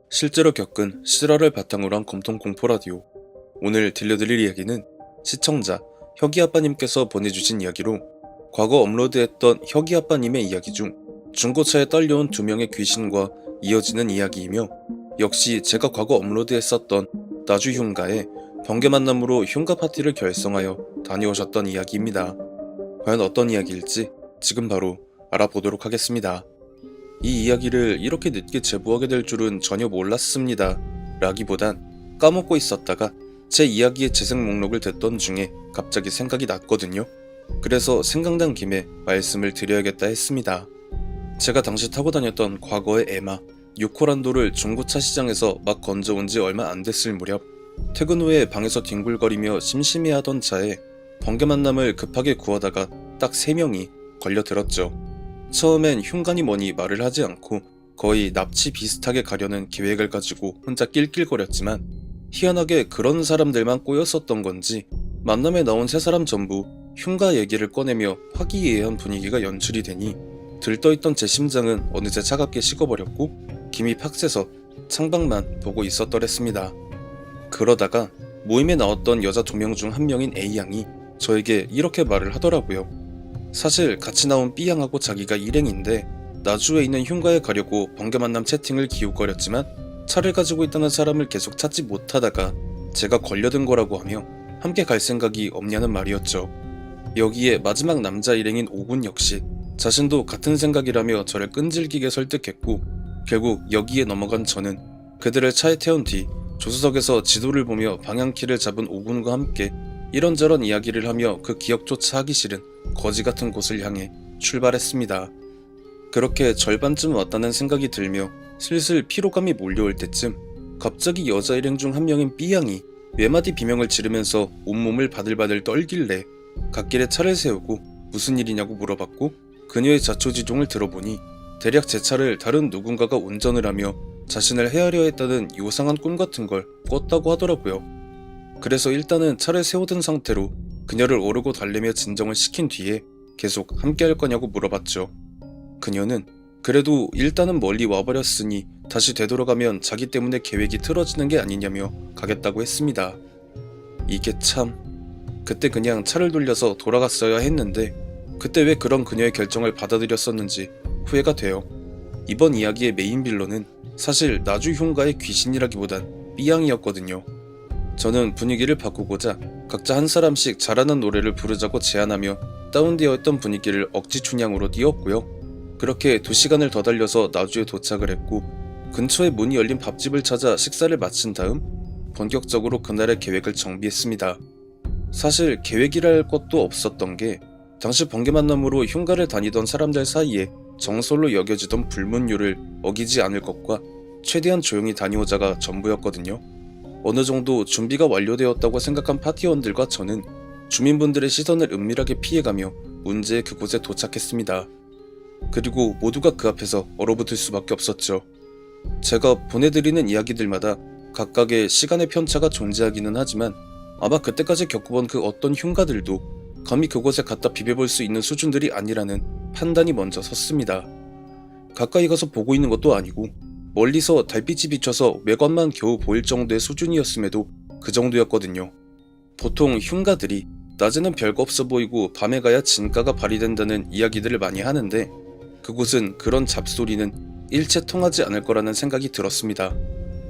실제로 겪은 실화를 바탕으로 한 검통 공포 라디오. 오늘 들려드릴 이야기는 시청자 혁이아빠님께서 보내주신 이야기로 과거 업로드했던 혁이아빠님의 이야기 중 중고차에 딸려온 2명의 귀신과 이어지는 이야기이며, 역시 제가 과거 업로드했었던 나주 흉가의 번개 만남으로 흉가 파티를 결성하여 다녀오셨던 이야기입니다. 과연 어떤 이야기일지 지금 바로 알아보도록 하겠습니다. 이 이야기를 이렇게 늦게 제보하게 될 줄은 전혀 몰랐습니다 라기보단 까먹고 있었다가 제 이야기의 재생 목록을 듣던 중에 갑자기 생각이 났거든요. 그래서 생각난 김에 말씀을 드려야겠다 했습니다. 제가 당시 타고 다녔던 과거의 에마 6호란도를 중고차 시장에서 막 건져온 지 얼마 안 됐을 무렵, 퇴근 후에 방에서 뒹굴거리며 심심해하던 차에 번개 만남을 급하게 구하다가 딱 3명이 걸려들었죠. 처음엔 흉간이 뭐니 말을 하지 않고 거의 납치 비슷하게 가려는 계획을 가지고 혼자 낄낄거렸지만, 희한하게 그런 사람들만 꼬였었던 건지 만남에 나온 3사람 전부 흉가 얘기를 꺼내며 화기애애한 분위기가 연출이 되니 들떠있던 제 심장은 어느새 차갑게 식어버렸고 김이 팍 새서 창밖만 보고 있었더랬습니다. 그러다가 모임에 나왔던 여자 2명 중 1명인 A양이 저에게 이렇게 말을 하더라고요. 사실 같이 나온 B양하고 자기가 일행인데 나주에 있는 흉가에 가려고 번개 만남 채팅을 기웃거렸지만 차를 가지고 있다는 사람을 계속 찾지 못하다가 제가 걸려든 거라고 하며 함께 갈 생각이 없냐는 말이었죠. 여기에 마지막 남자 일행인 오군 역시 자신도 같은 생각이라며 저를 끈질기게 설득했고, 결국 여기에 넘어간 저는 그들을 차에 태운 뒤 조수석에서 지도를 보며 방향키를 잡은 오군과 함께 이런저런 이야기를 하며 그 기억조차 하기 싫은 거지 같은 곳을 향해 출발했습니다. 그렇게 절반쯤 왔다는 생각이 들며 슬슬 피로감이 몰려올 때쯤 갑자기 여자 일행 중 1명인 B양이 외마디 비명을 지르면서 온몸을 바들바들 떨길래 갓길에 차를 세우고 무슨 일이냐고 물어봤고, 그녀의 자초지종을 들어보니 대략 제 차를 다른 누군가가 운전을 하며 자신을 헤아려 했다는 요상한 꿈 같은 걸 꿨다고 하더라고요. 그래서 일단은 차를 세워둔 상태로 그녀를 오르고 달래며 진정을 시킨 뒤에 계속 함께 할 거냐고 물어봤죠. 그녀는 그래도 일단은 멀리 와버렸으니 다시 되돌아가면 자기 때문에 계획이 틀어지는 게 아니냐며 가겠다고 했습니다. 이게 참... 그때 그냥 차를 돌려서 돌아갔어야 했는데 그때 왜 그런 그녀의 결정을 받아들였었는지 후회가 돼요. 이번 이야기의 메인 빌런은 사실 나주 흉가의 귀신이라기보단 B양이었거든요. 저는 분위기를 바꾸고자 각자 한 사람씩 잘하는 노래를 부르자고 제안하며 다운되어 있던 분위기를 억지 춘향으로 띄웠고요. 그렇게 2시간을 더 달려서 나주에 도착을 했고, 근처에 문이 열린 밥집을 찾아 식사를 마친 다음 본격적으로 그날의 계획을 정비했습니다. 사실 계획이라 할 것도 없었던 게, 당시 번개 만남으로 흉가를 다니던 사람들 사이에 정설로 여겨지던 불문율을 어기지 않을 것과 최대한 조용히 다녀오자가 전부였거든요. 어느 정도 준비가 완료되었다고 생각한 파티원들과 저는 주민분들의 시선을 은밀하게 피해가며 문제의 그곳에 도착했습니다. 그리고 모두가 그 앞에서 얼어붙을 수밖에 없었죠. 제가 보내드리는 이야기들마다 각각의 시간의 편차가 존재하기는 하지만 아마 그때까지 겪어본 그 어떤 흉가들도 감히 그곳에 갖다 비벼볼 수 있는 수준들이 아니라는 판단이 먼저 섰습니다. 가까이 가서 보고 있는 것도 아니고 멀리서 달빛이 비쳐서 외관만 겨우 보일 정도의 수준이었음에도 그 정도였거든요. 보통 흉가들이 낮에는 별거 없어 보이고 밤에 가야 진가가 발휘된다는 이야기들을 많이 하는데, 그곳은 그런 잡소리는 일체 통하지 않을 거라는 생각이 들었습니다.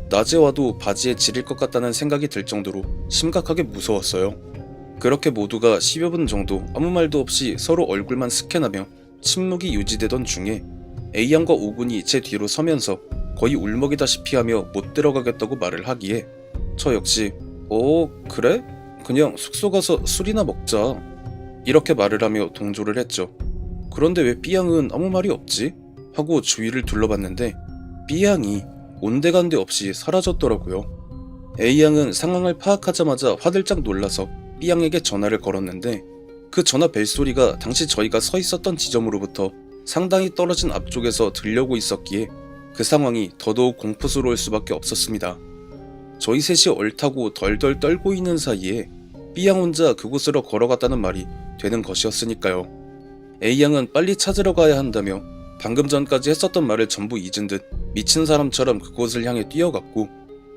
낮에 와도 바지에 지릴 것 같다는 생각이 들 정도로 심각하게 무서웠어요. 그렇게 모두가 10여 분 정도 아무 말도 없이 서로 얼굴만 스캔하며 침묵이 유지되던 중에 A양과 오군이 제 뒤로 서면서 거의 울먹이다시피 하며 못 들어가겠다고 말을 하기에 저 역시 그래? 그냥 숙소 가서 술이나 먹자 이렇게 말을 하며 동조를 했죠. 그런데 왜 B양은 아무 말이 없지? 하고 주위를 둘러봤는데 B양이 온데간데 없이 사라졌더라고요. A양은 상황을 파악하자마자 화들짝 놀라서 B양에게 전화를 걸었는데 그 전화 벨소리가 당시 저희가 서 있었던 지점으로부터 상당히 떨어진 앞쪽에서 들려오고 있었기에 그 상황이 더더욱 공포스러울 수밖에 없었습니다. 저희 셋이 얼타고 덜덜 떨고 있는 사이에 B양 혼자 그곳으로 걸어갔다는 말이 되는 것이었으니까요. A양은 빨리 찾으러 가야 한다며 방금 전까지 했었던 말을 전부 잊은 듯 미친 사람처럼 그곳을 향해 뛰어갔고,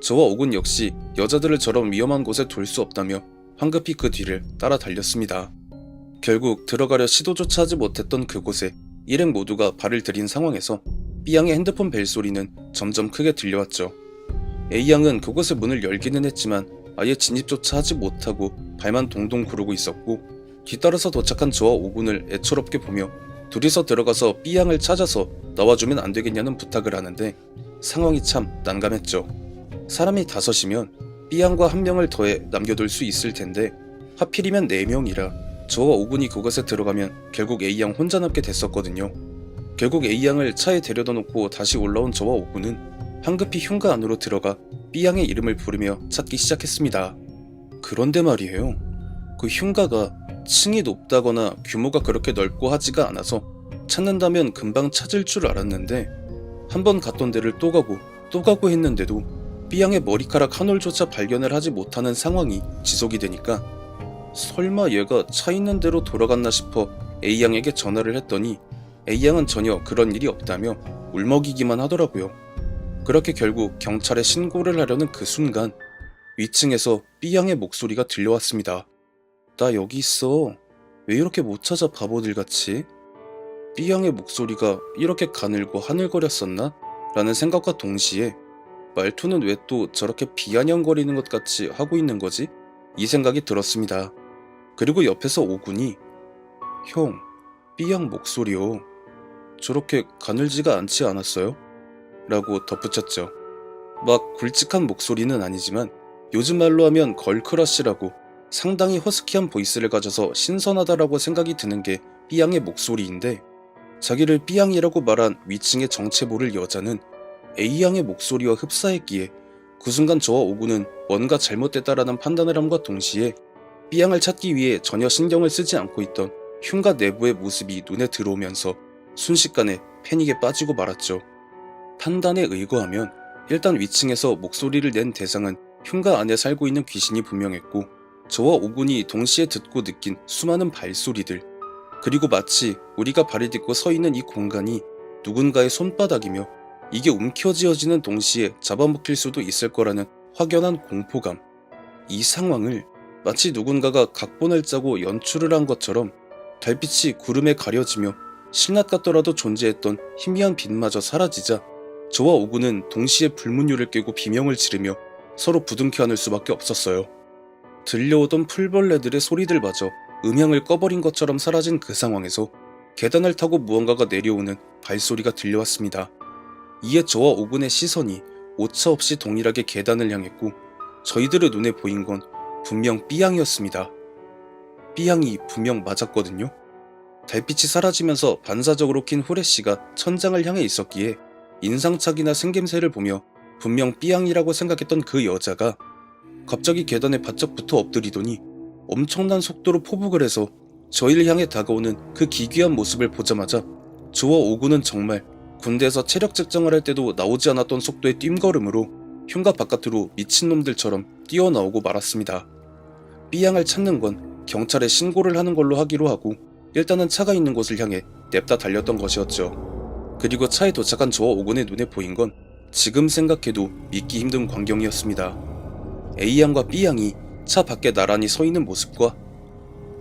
저와 오군 역시 여자들을 저런 위험한 곳에 둘 수 없다며 황급히 그 뒤를 따라 달렸습니다. 결국 들어가려 시도조차 하지 못했던 그곳에 일행 모두가 발을 들인 상황에서 B양의 핸드폰 벨소리는 점점 크게 들려왔죠. A양은 그곳의 문을 열기는 했지만 아예 진입조차 하지 못하고 발만 동동 구르고 있었고, 뒤따라서 도착한 저와 오군을 애처롭게 보며 둘이서 들어가서 B양을 찾아서 나와주면 안 되겠냐는 부탁을 하는데 상황이 참 난감했죠. 사람이 5이면 B양과 1명을 더해 남겨둘 수 있을 텐데 하필이면 4명이라 저와 오군이 그곳에 들어가면 결국 A양 혼자 남게 됐었거든요. 결국 A양을 차에 데려다 놓고 다시 올라온 저와 오군은 황급히 흉가 안으로 들어가 B양의 이름을 부르며 찾기 시작했습니다. 그런데 말이에요. 그 흉가가 층이 높다거나 규모가 그렇게 넓고 하지가 않아서 찾는다면 금방 찾을 줄 알았는데, 한번 갔던 데를 또 가고 했는데도 B양의 머리카락 한 올조차 발견을 하지 못하는 상황이 지속이 되니까 설마 얘가 차 있는 데로 돌아갔나 싶어 A양에게 전화를 했더니 A양은 전혀 그런 일이 없다며 울먹이기만 하더라고요. 그렇게 결국 경찰에 신고를 하려는 그 순간 위층에서 B양의 목소리가 들려왔습니다. 나 여기 있어. 왜 이렇게 못 찾아 바보들같이? B양의 목소리가 이렇게 가늘고 하늘거렸었나? 라는 생각과 동시에 말투는 왜 또 저렇게 비아냥거리는 것 같이 하고 있는 거지? 이 생각이 들었습니다. 그리고 옆에서 오군이 형, B양 목소리요. 저렇게 가늘지가 않지 않았어요? 라고 덧붙였죠. 막 굵직한 목소리는 아니지만 요즘 말로 하면 걸크러쉬라고 상당히 허스키한 보이스를 가져서 신선하다라고 생각이 드는 게 B양의 목소리인데, 자기를 B양이라고 말한 위층의 정체 모를 여자는 A양의 목소리와 흡사했기에 그 순간 저와 오군은 뭔가 잘못됐다라는 판단을 함과 동시에 B양을 찾기 위해 전혀 신경을 쓰지 않고 있던 흉가 내부의 모습이 눈에 들어오면서 순식간에 패닉에 빠지고 말았죠. 판단에 의거하면 일단 위층에서 목소리를 낸 대상은 흉가 안에 살고 있는 귀신이 분명했고, 저와 오군이 동시에 듣고 느낀 수많은 발소리들, 그리고 마치 우리가 발을 딛고 서 있는 이 공간이 누군가의 손바닥이며 이게 움켜쥐어지는 동시에 잡아먹힐 수도 있을 거라는 확연한 공포감, 이 상황을 마치 누군가가 각본을 짜고 연출을 한 것처럼 달빛이 구름에 가려지며 신라 같더라도 존재했던 희미한 빛마저 사라지자 저와 오군은 동시에 불문율을 깨고 비명을 지르며 서로 부둥켜 안을 수밖에 없었어요. 들려오던 풀벌레들의 소리들마저 음향을 꺼버린 것처럼 사라진 그 상황에서 계단을 타고 무언가가 내려오는 발소리가 들려왔습니다. 이에 저와 오군의 시선이 오차없이 동일하게 계단을 향했고, 저희들의 눈에 보인 건 분명 B양이었습니다. B양이 분명 맞았거든요. 달빛이 사라지면서 반사적으로 킨 후레쉬가 천장을 향해 있었기에 인상착이나 생김새를 보며 분명 B양이라고 생각했던 그 여자가 갑자기 계단에 바짝 붙어 엎드리더니 엄청난 속도로 포복을 해서 저희를 향해 다가오는 그 기괴한 모습을 보자마자 저와 오군은 정말 군대에서 체력 측정을 할 때도 나오지 않았던 속도의 뜀걸음으로 흉가 바깥으로 미친놈들처럼 뛰어나오고 말았습니다. B양을 찾는 건 경찰에 신고를 하는 걸로 하기로 하고 일단은 차가 있는 곳을 향해 냅다 달렸던 것이었죠. 그리고 차에 도착한 저와 오군의 눈에 보인 건 지금 생각해도 믿기 힘든 광경이었습니다. A양과 B양이 차 밖에 나란히 서 있는 모습과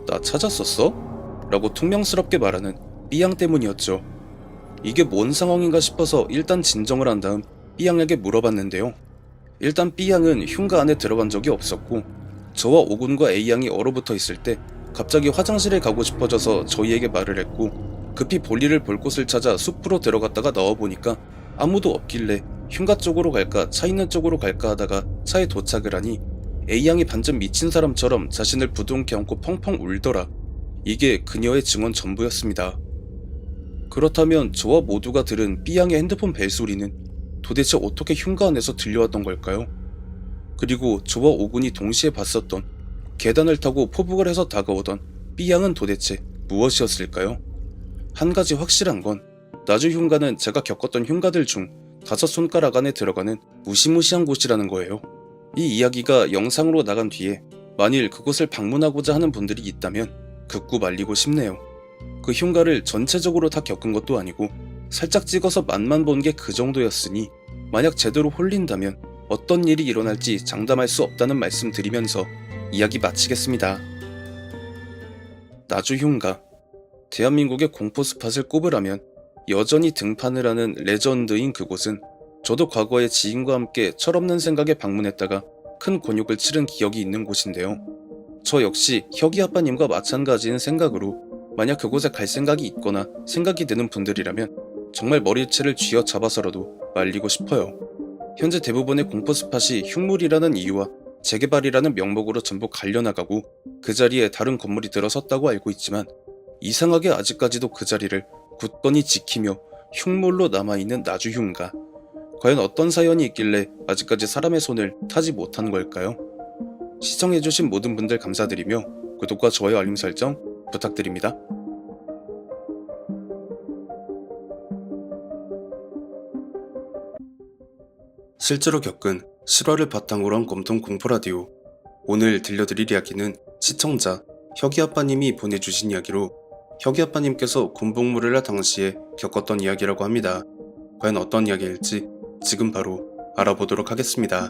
나 찾았었어? 라고 퉁명스럽게 말하는 B양 때문이었죠. 이게 뭔 상황인가 싶어서 일단 진정을 한 다음 B양에게 물어봤는데요. 일단 B양은 흉가 안에 들어간 적이 없었고, 저와 오군과 A양이 얼어붙어 있을 때 갑자기 화장실에 가고 싶어져서 저희에게 말을 했고, 급히 볼일을 볼 곳을 찾아 숲으로 들어갔다가 나와보니까 아무도 없길래 흉가 쪽으로 갈까 차 있는 쪽으로 갈까 하다가 차에 도착을 하니 A양이 반쯤 미친 사람처럼 자신을 부둥켜 안고 펑펑 울더라. 이게 그녀의 증언 전부였습니다. 그렇다면 저와 모두가 들은 B양의 핸드폰 벨소리는 도대체 어떻게 흉가 안에서 들려왔던 걸까요? 그리고 저와 오군이 동시에 봤었던 계단을 타고 포복을 해서 다가오던 B양은 도대체 무엇이었을까요? 한 가지 확실한 건 나주 흉가는 제가 겪었던 흉가들 중 5손가락 안에 들어가는 무시무시한 곳이라는 거예요. 이 이야기가 영상으로 나간 뒤에 만일 그곳을 방문하고자 하는 분들이 있다면 극구 말리고 싶네요. 그 흉가를 전체적으로 다 겪은 것도 아니고 살짝 찍어서 맛만 본 게 그 정도였으니 만약 제대로 홀린다면 어떤 일이 일어날지 장담할 수 없다는 말씀 드리면서 이야기 마치겠습니다. 나주흉가. 대한민국의 공포 스팟을 꼽으라면 여전히 등판을 하는 레전드인 그곳은 저도 과거에 지인과 함께 철없는 생각에 방문했다가 큰 곤욕을 치른 기억이 있는 곳인데요. 저 역시 혁이 아빠님과 마찬가지인 생각으로 만약 그곳에 갈 생각이 있거나 생각이 드는 분들이라면 정말 머리채를 쥐어잡아서라도 말리고 싶어요. 현재 대부분의 공포 스팟이 흉물이라는 이유와 재개발이라는 명목으로 전부 갈려나가고 그 자리에 다른 건물이 들어섰다고 알고 있지만 이상하게 아직까지도 그 자리를 굳건히 지키며 흉물로 남아있는 나주흉가. 과연 어떤 사연이 있길래 아직까지 사람의 손을 타지 못한 걸까요? 시청해주신 모든 분들 감사드리며 구독과 좋아요 알림 설정 부탁드립니다. 실제로 겪은 실화를 바탕으로 한 검통 공포라디오. 오늘 들려드릴 이야기는 시청자 혁이아빠님이 보내주신 이야기로 혁이아빠님께서 군복무를 할 당시에 겪었던 이야기라고 합니다. 과연 어떤 이야기일지 지금 바로 알아보도록 하겠습니다.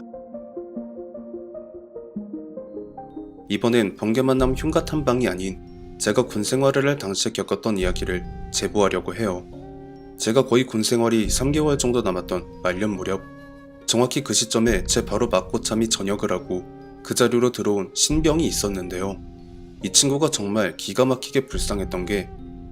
이번엔 번개만남 흉가 탐방이 아닌 제가 군생활을 할 당시에 겪었던 이야기를 제보하려고 해요. 제가 거의 군생활이 3개월 정도 남았던 말년 무렵, 정확히 그 시점에 제 바로 맞고참이 전역을 하고 그 자리로 들어온 신병이 있었는데요. 이 친구가 정말 기가 막히게 불쌍했던 게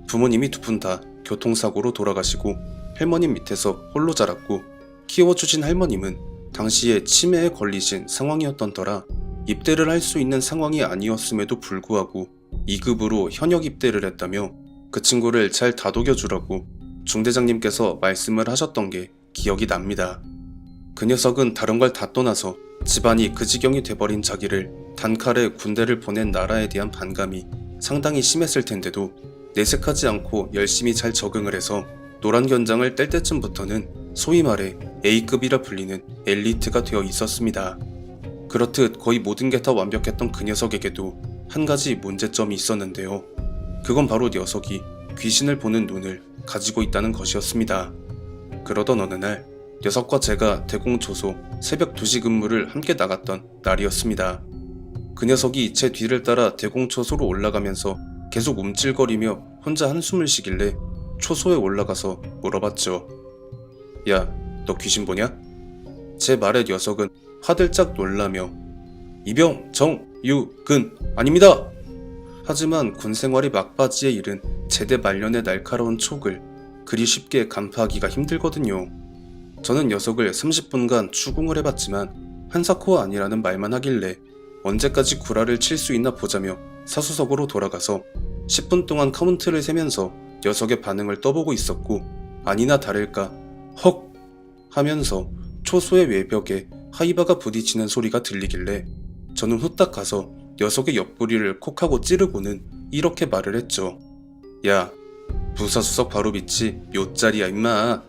부모님이 두 분 다 교통사고로 돌아가시고 할머님 밑에서 홀로 자랐고 키워주신 할머님은 당시에 치매에 걸리신 상황이었던 터라 입대를 할 수 있는 상황이 아니었음에도 불구하고 2급으로 현역 입대를 했다며 그 친구를 잘 다독여주라고 중대장님께서 말씀을 하셨던 게 기억이 납니다. 그 녀석은 다른 걸 다 떠나서 집안이 그 지경이 돼버린 자기를 단칼에 군대를 보낸 나라에 대한 반감이 상당히 심했을 텐데도 내색하지 않고 열심히 잘 적응을 해서 노란 견장을 뗄 때쯤부터는 소위 말해 A급이라 불리는 엘리트가 되어 있었습니다. 그렇듯 거의 모든 게 다 완벽했던 그 녀석에게도 한 가지 문제점이 있었는데요. 그건 바로 녀석이 귀신을 보는 눈을 가지고 있다는 것이었습니다. 그러던 어느 날 녀석과 제가 대공초소 새벽 2시 근무를 함께 나갔던 날이었습니다. 그 녀석이 제 뒤를 따라 대공초소로 올라가면서 계속 움찔거리며 혼자 한숨을 쉬길래 초소에 올라가서 물어봤죠. 야, 너 귀신 보냐? 제 말에 녀석은 화들짝 놀라며 이병 정유근 아닙니다! 하지만 군생활이 막바지에 이른 제대 말년의 날카로운 촉을 그리 쉽게 간파하기가 힘들거든요. 저는 녀석을 30분간 추궁을 해봤지만 한사코어 아니라는 말만 하길래 언제까지 구라를 칠 수 있나 보자며 사수석으로 돌아가서 10분 동안 카운트를 세면서 녀석의 반응을 떠보고 있었고 아니나 다를까 헉 하면서 초소의 외벽에 하이바가 부딪히는 소리가 들리길래 저는 후딱 가서 녀석의 옆구리를 콕하고 찌르고는 이렇게 말을 했죠. 야, 부사수석 바로 밑이 묘짜리야 임마.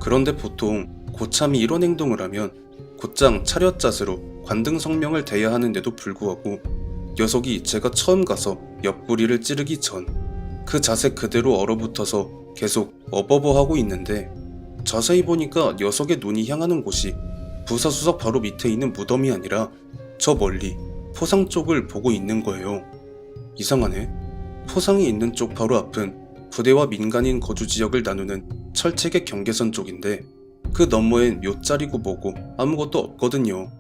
그런데 보통 고참이 이런 행동을 하면 곧장 차렷자세로 관등 성명을 대야 하는데도 불구하고 녀석이 제가 처음 가서 옆구리를 찌르기 전 그 자세 그대로 얼어붙어서 계속 어버버하고 있는데 자세히 보니까 녀석의 눈이 향하는 곳이 부사수석 바로 밑에 있는 무덤이 아니라 저 멀리 포상 쪽을 보고 있는 거예요. 이상하네. 포상이 있는 쪽 바로 앞은 부대와 민간인 거주 지역을 나누는 철책의 경계선 쪽인데 그 너머엔 묘짜리고 뭐고 아무것도 없거든요.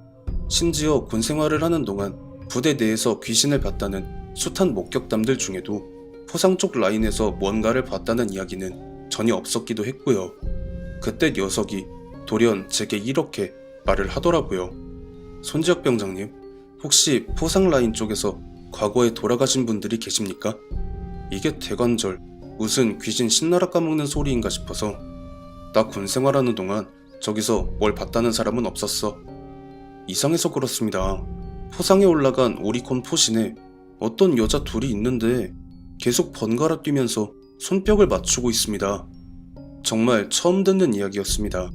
심지어 군생활을 하는 동안 부대 내에서 귀신을 봤다는 숱한 목격담들 중에도 포상 쪽 라인에서 뭔가를 봤다는 이야기는 전혀 없었기도 했고요. 그때 녀석이 돌연 제게 이렇게 말을 하더라고요. 손지혁 병장님, 혹시 포상 라인 쪽에서 과거에 돌아가신 분들이 계십니까? 이게 대관절 무슨 귀신 신나라 까먹는 소리인가 싶어서 나 군생활하는 동안 저기서 뭘 봤다는 사람은 없었어. 이상해서 그렇습니다. 포상에 올라간 오리콘 포신에 어떤 여자 둘이 있는데 계속 번갈아 뛰면서 손뼉을 맞추고 있습니다. 정말 처음 듣는 이야기였습니다.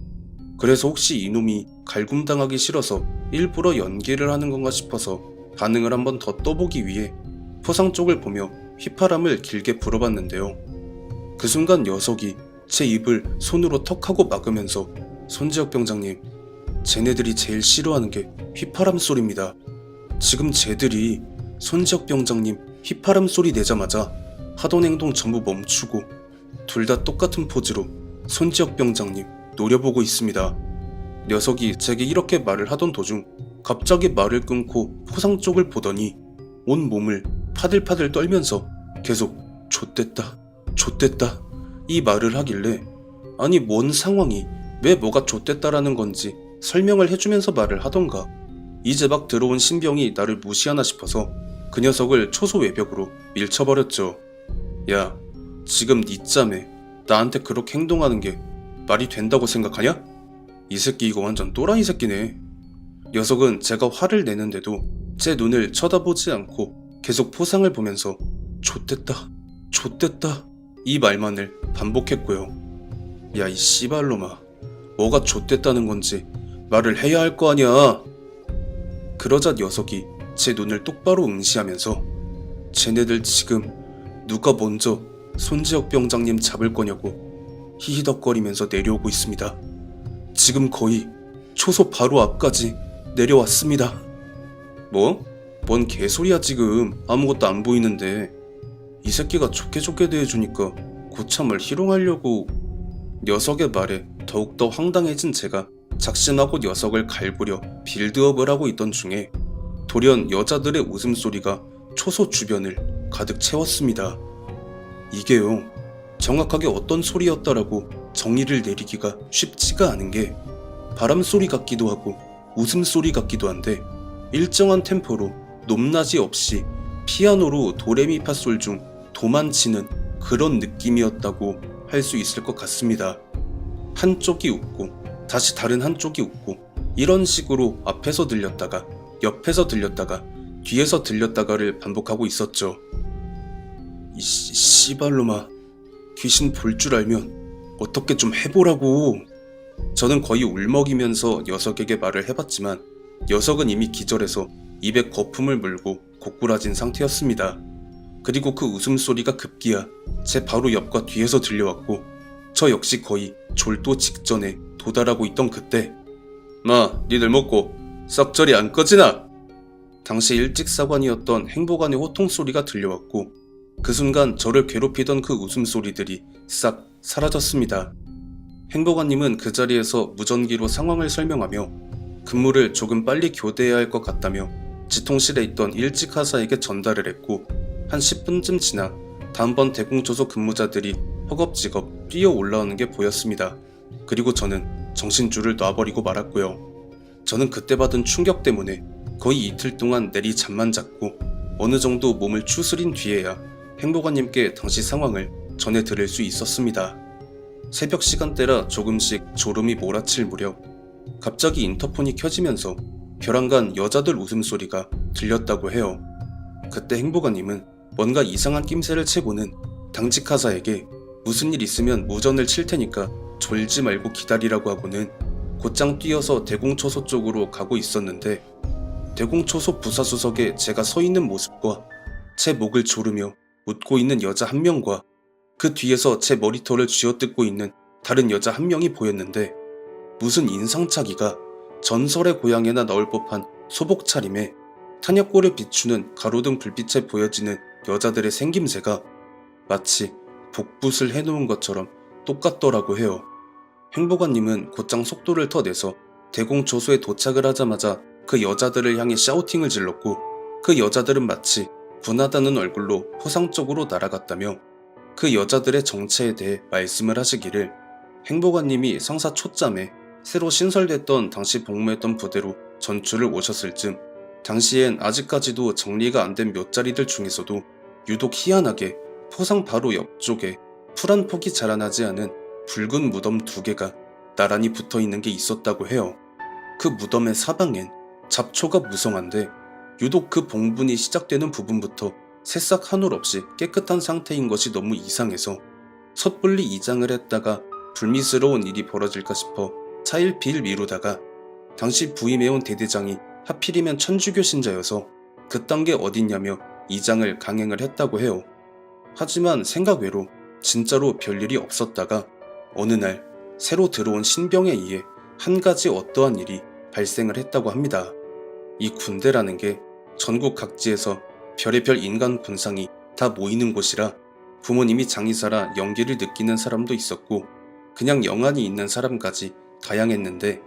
그래서 혹시 이놈이 갈굼당하기 싫어서 일부러 연기를 하는 건가 싶어서 반응을 한번 더 떠보기 위해 포상 쪽을 보며 휘파람을 길게 불어봤는데요. 그 순간 녀석이 제 입을 손으로 턱하고 막으면서 손지혁 병장님, 쟤네들이 제일 싫어하는 게 휘파람 소리입니다. 지금 쟤들이 손지혁 병장님 휘파람 소리 내자마자 하던 행동 전부 멈추고 둘 다 똑같은 포즈로 손지혁 병장님 노려보고 있습니다. 녀석이 제게 이렇게 말을 하던 도중 갑자기 말을 끊고 포상 쪽을 보더니 온 몸을 파들파들 떨면서 계속 좆됐다, 좆됐다 이 말을 하길래 아니 뭔 상황이 왜 뭐가 좆됐다라는 건지 설명을 해주면서 말을 하던가 이제 막 들어온 신병이 나를 무시하나 싶어서 그 녀석을 초소 외벽으로 밀쳐버렸죠. 야, 지금 니 짬에 나한테 그렇게 행동하는 게 말이 된다고 생각하냐? 이 새끼 이거 완전 또라이 새끼네. 녀석은 제가 화를 내는데도 제 눈을 쳐다보지 않고 계속 포상을 보면서 좆됐다, 좆됐다 이 말만을 반복했고요. 야, 이 씨발놈아, 뭐가 좆됐다는 건지 말을 해야 할 거 아니야. 그러자 녀석이 제 눈을 똑바로 응시하면서 쟤네들 지금 누가 먼저 손지혁 병장님 잡을 거냐고 히히덕거리면서 내려오고 있습니다. 지금 거의 초소 바로 앞까지 내려왔습니다. 뭐? 뭔 개소리야 지금. 아무것도 안 보이는데. 이 새끼가 좋게 대해주니까 고참을 희롱하려고. 녀석의 말에 더욱더 황당해진 제가 작심하고 녀석을 갈구려 빌드업을 하고 있던 중에 돌연 여자들의 웃음소리가 초소 주변을 가득 채웠습니다. 이게요, 정확하게 어떤 소리였다라고 정의를 내리기가 쉽지가 않은 게 바람소리 같기도 하고 웃음소리 같기도 한데 일정한 템포로 높낮이 없이 피아노로 도레미파솔 중 도만 치는 그런 느낌이었다고 할 수 있을 것 같습니다. 한쪽이 웃고 다시 다른 한쪽이 웃고 이런 식으로 앞에서 들렸다가 옆에서 들렸다가 뒤에서 들렸다가를 반복하고 있었죠. 이 씨발놈아, 귀신 볼 줄 알면 어떻게 좀 해보라고. 저는 거의 울먹이면서 녀석에게 말을 해봤지만 녀석은 이미 기절해서 입에 거품을 물고 고꾸라진 상태였습니다. 그리고 그 웃음소리가 급기야 제 바로 옆과 뒤에서 들려왔고 저 역시 거의 졸도 직전에 도달하고 있던 그때 마, 니들 먹고 썩저리 안 꺼지나? 당시 일직사관이었던 행보관의 호통소리가 들려왔고 그 순간 저를 괴롭히던 그 웃음소리들이 싹 사라졌습니다. 행보관님은 그 자리에서 무전기로 상황을 설명하며 근무를 조금 빨리 교대해야 할 것 같다며 지통실에 있던 일직하사에게 전달을 했고 한 10분쯤 지나 다음번 대공초소 근무자들이 허겁지겁 뛰어 올라오는 게 보였습니다. 그리고 저는 정신줄을 놔버리고 말았고요. 저는 그때 받은 충격 때문에 거의 이틀 동안 내리 잠만 잤고 어느 정도 몸을 추스린 뒤에야 행보관님께 당시 상황을 전해 드릴 수 있었습니다. 새벽 시간대라 조금씩 졸음이 몰아칠 무렵 갑자기 인터폰이 켜지면서 벼랑간 여자들 웃음소리가 들렸다고 해요. 그때 행보관님은 뭔가 이상한 낌새를 채고는 당직하사에게 무슨 일 있으면 무전을 칠 테니까 졸지 말고 기다리라고 하고는 곧장 뛰어서 대공초소 쪽으로 가고 있었는데 대공초소 부사수석에 제가 서 있는 모습과 제 목을 조르며 웃고 있는 여자 한 명과 그 뒤에서 제 머리털을 쥐어뜯고 있는 다른 여자 한 명이 보였는데 무슨 인상착의가 전설의 고향에나 나올 법한 소복 차림에 탄약고를 비추는 가로등 불빛에 보여지는 여자들의 생김새가 마치 복붙을 해놓은 것처럼 똑같더라고 해요. 행보관님은 곧장 속도를 더 내서 대공초소에 도착을 하자마자 그 여자들을 향해 샤우팅을 질렀고 그 여자들은 마치 분하다는 얼굴로 포상 쪽으로 날아갔다며 그 여자들의 정체에 대해 말씀을 하시기를 행보관님이 상사 초짬에 새로 신설됐던 당시 복무했던 부대로 전출을 오셨을 즈음 당시엔 아직까지도 정리가 안 된 몇 자리들 중에서도 유독 희한하게 포상 바로 옆쪽에 풀 한 폭이 자라나지 않은 붉은 무덤 2개가 나란히 붙어있는 게 있었다고 해요. 그 무덤의 사방엔 잡초가 무성한데 유독 그 봉분이 시작되는 부분부터 새싹 한 올 없이 깨끗한 상태인 것이 너무 이상해서 섣불리 이장을 했다가 불미스러운 일이 벌어질까 싶어 차일피일 미루다가 당시 부임해온 대대장이 하필이면 천주교 신자여서 그딴 게 어딨냐며 이장을 강행을 했다고 해요. 하지만 생각 외로 진짜로 별일이 없었다가 어느 날 새로 들어온 신병에 의해 한 가지 어떠한 일이 발생을 했다고 합니다. 이 군대라는 게 전국 각지에서 별의별 인간 군상이 다 모이는 곳이라 부모님이 장의사라 연기를 느끼는 사람도 있었고 그냥 영안이 있는 사람까지 다양했는데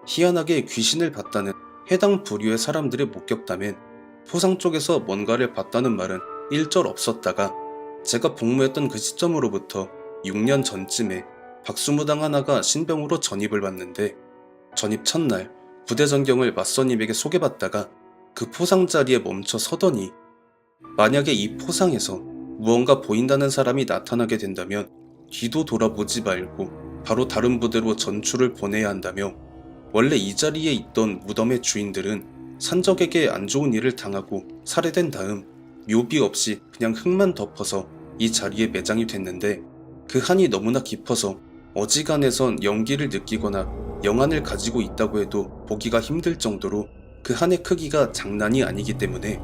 희한하게 귀신을 봤다는 해당 부류의 사람들의 목격담엔 포상 쪽에서 뭔가를 봤다는 말은 일절 없었다가 제가 복무했던 그 시점으로부터 6년 전쯤에 박수무당 하나가 신병으로 전입을 받는데 전입 첫날 부대 전경을 맞선임에게 소개받다가 그 포상 자리에 멈춰 서더니 만약에 이 포상에서 무언가 보인다는 사람이 나타나게 된다면 뒤도 돌아보지 말고 바로 다른 부대로 전출을 보내야 한다며 원래 이 자리에 있던 무덤의 주인들은 산적에게 안 좋은 일을 당하고 살해된 다음 묘비 없이 그냥 흙만 덮어서 이 자리에 매장이 됐는데 그 한이 너무나 깊어서 어지간해선 연기를 느끼거나 영안을 가지고 있다고 해도 보기가 힘들 정도로 그 한의 크기가 장난이 아니기 때문에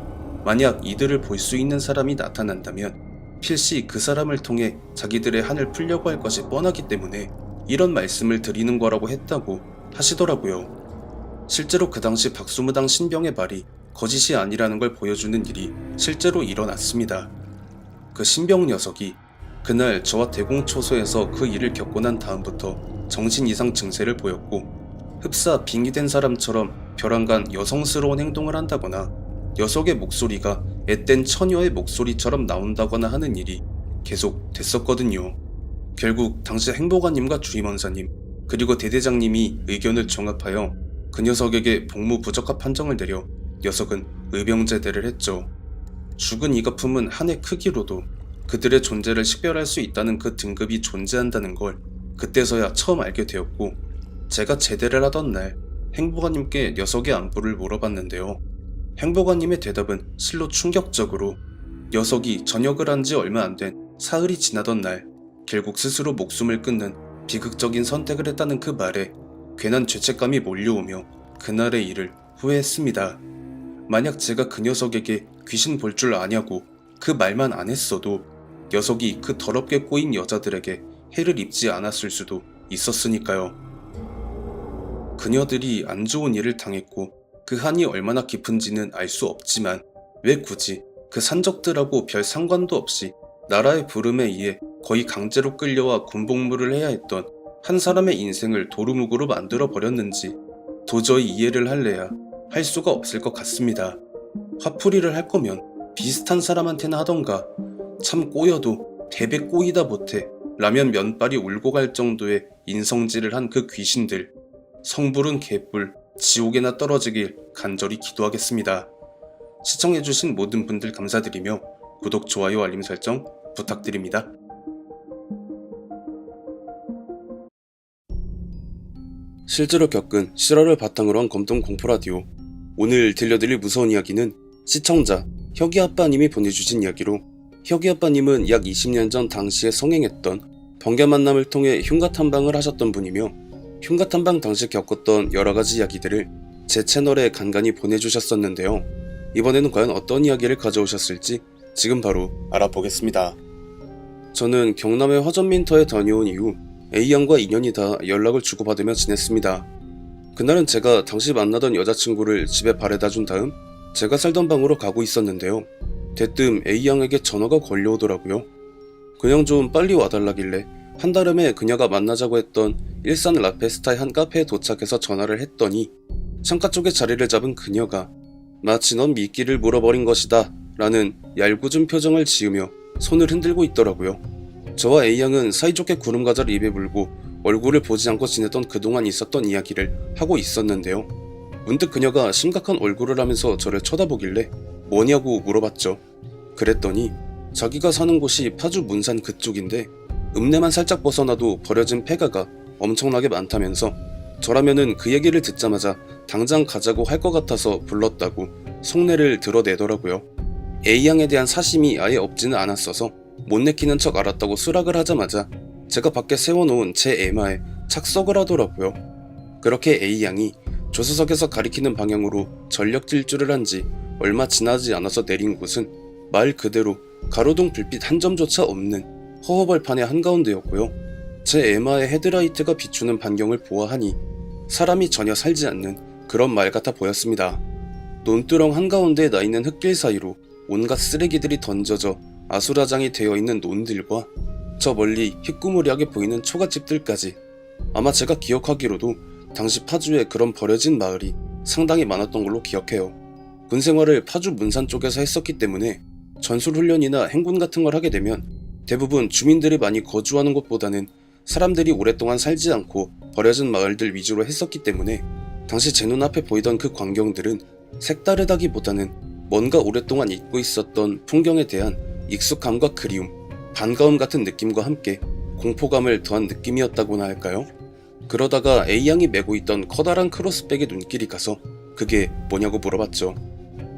만약 이들을 볼 수 있는 사람이 나타난다면 필시 그 사람을 통해 자기들의 한을 풀려고 할 것이 뻔하기 때문에 이런 말씀을 드리는 거라고 했다고 하시더라고요. 실제로 그 당시 박수무당 신병의 말이 거짓이 아니라는 걸 보여주는 일이 실제로 일어났습니다. 그 신병 녀석이 그날 저와 대공초소에서 그 일을 겪고 난 다음부터 정신 이상 증세를 보였고 흡사 빙의된 사람처럼 벼랑간 여성스러운 행동을 한다거나 녀석의 목소리가 앳된 처녀의 목소리처럼 나온다거나 하는 일이 계속 됐었거든요. 결국 당시 행보관님과 주임원사님 그리고 대대장님이 의견을 종합하여 그 녀석에게 복무 부적합 판정을 내려 녀석은 의병제대를 했죠. 죽은 이 거품은 한의 크기로도 그들의 존재를 식별할 수 있다는 그 등급이 존재한다는 걸 그때서야 처음 알게 되었고 제가 제대를 하던 날 행보관님께 녀석의 안부를 물어봤는데요. 행보관님의 대답은 실로 충격적으로 녀석이 전역을 한 지 얼마 안 된 사흘이 지나던 날 결국 스스로 목숨을 끊는 비극적인 선택을 했다는 그 말에 괜한 죄책감이 몰려오며 그날의 일을 후회했습니다. 만약 제가 그 녀석에게 귀신 볼 줄 아냐고 그 말만 안 했어도 녀석이 그 더럽게 꼬인 여자들에게 해를 입지 않았을 수도 있었으니까요. 그녀들이 안 좋은 일을 당했고 그 한이 얼마나 깊은지는 알 수 없지만 왜 굳이 그 산적들하고 별 상관도 없이 나라의 부름에 의해 거의 강제로 끌려와 군복무를 해야 했던 한 사람의 인생을 도루묵으로 만들어 버렸는지 도저히 이해를 할래야 할 수가 없을 것 같습니다. 화풀이를 할 거면 비슷한 사람한테나 하던가 참 꼬여도 대배 꼬이다 못해 라면 면발이 울고 갈 정도의 인성질을 한 그 귀신들 성불은 개뿔 지옥에나 떨어지길 간절히 기도하겠습니다. 시청해주신 모든 분들 감사드리며 구독, 좋아요, 알림 설정 부탁드립니다. 실제로 겪은 실화를 바탕으로 한 검동 공포라디오. 오늘 들려드릴 무서운 이야기는 시청자 혁이아빠님이 보내주신 이야기로 혁이아빠님은 약 20년 전 당시에 성행했던 번개 만남을 통해 흉가 탐방을 하셨던 분이며 흉가 탐방 당시 겪었던 여러가지 이야기들을 제 채널에 간간히 보내주셨었는데요. 이번에는 과연 어떤 이야기를 가져오셨을지 지금 바로 알아보겠습니다. 저는 경남의 화전민터에 다녀온 이후 A양과 인연이 다 연락을 주고받으며 지냈습니다. 그날은 제가 당시 만나던 여자친구를 집에 바래다 준 다음 제가 살던 방으로 가고 있었는데요. 대뜸 A양에게 전화가 걸려오더라고요. 그냥 좀 빨리 와달라길래 한달음에 그녀가 만나자고 했던 일산 라페스타의 한 카페에 도착해서 전화를 했더니 창가 쪽에 자리를 잡은 그녀가 마치 넌 미끼를 물어버린 것이다 라는 얄궂은 표정을 지으며 손을 흔들고 있더라고요. 저와 A양은 사이좋게 구름과자를 입에 물고 얼굴을 보지 않고 지내던 그동안 있었던 이야기를 하고 있었는데요. 문득 그녀가 심각한 얼굴을 하면서 저를 쳐다보길래 뭐냐고 물어봤죠. 그랬더니 자기가 사는 곳이 파주 문산 그쪽인데 읍내만 살짝 벗어나도 버려진 폐가가 엄청나게 많다면서 저라면은 그 얘기를 듣자마자 당장 가자고 할 것 같아서 불렀다고 속내를 드러내더라고요. A양에 대한 사심이 아예 없지는 않았어서 못 내키는 척 알았다고 수락을 하자마자 제가 밖에 세워놓은 제 에마에 착석을 하더라고요. 그렇게 A양이 조수석에서 가리키는 방향으로 전력 질주를 한 지 얼마 지나지 않아서 내린 곳은 말 그대로 가로등 불빛 한 점조차 없는 허허벌판의 한가운데였고요. 제 에마의 헤드라이트가 비추는 반경을 보아하니 사람이 전혀 살지 않는 그런 말 같아 보였습니다. 논두렁 한가운데에 나 있는 흙길 사이로 온갖 쓰레기들이 던져져 아수라장이 되어 있는 논들과 저 멀리 희꾸무리하게 보이는 초가집들까지, 아마 제가 기억하기로도 당시 파주에 그런 버려진 마을이 상당히 많았던 걸로 기억해요. 군 생활을 파주 문산 쪽에서 했었기 때문에 전술훈련이나 행군 같은 걸 하게 되면 대부분 주민들이 많이 거주하는 곳보다는 사람들이 오랫동안 살지 않고 버려진 마을들 위주로 했었기 때문에 당시 제 눈앞에 보이던 그 광경들은 색다르다기보다는 뭔가 오랫동안 잊고 있었던 풍경에 대한 익숙함과 그리움, 반가움 같은 느낌과 함께 공포감을 더한 느낌이었다고나 할까요? 그러다가 A양이 메고 있던 커다란 크로스백에 눈길이 가서 그게 뭐냐고 물어봤죠.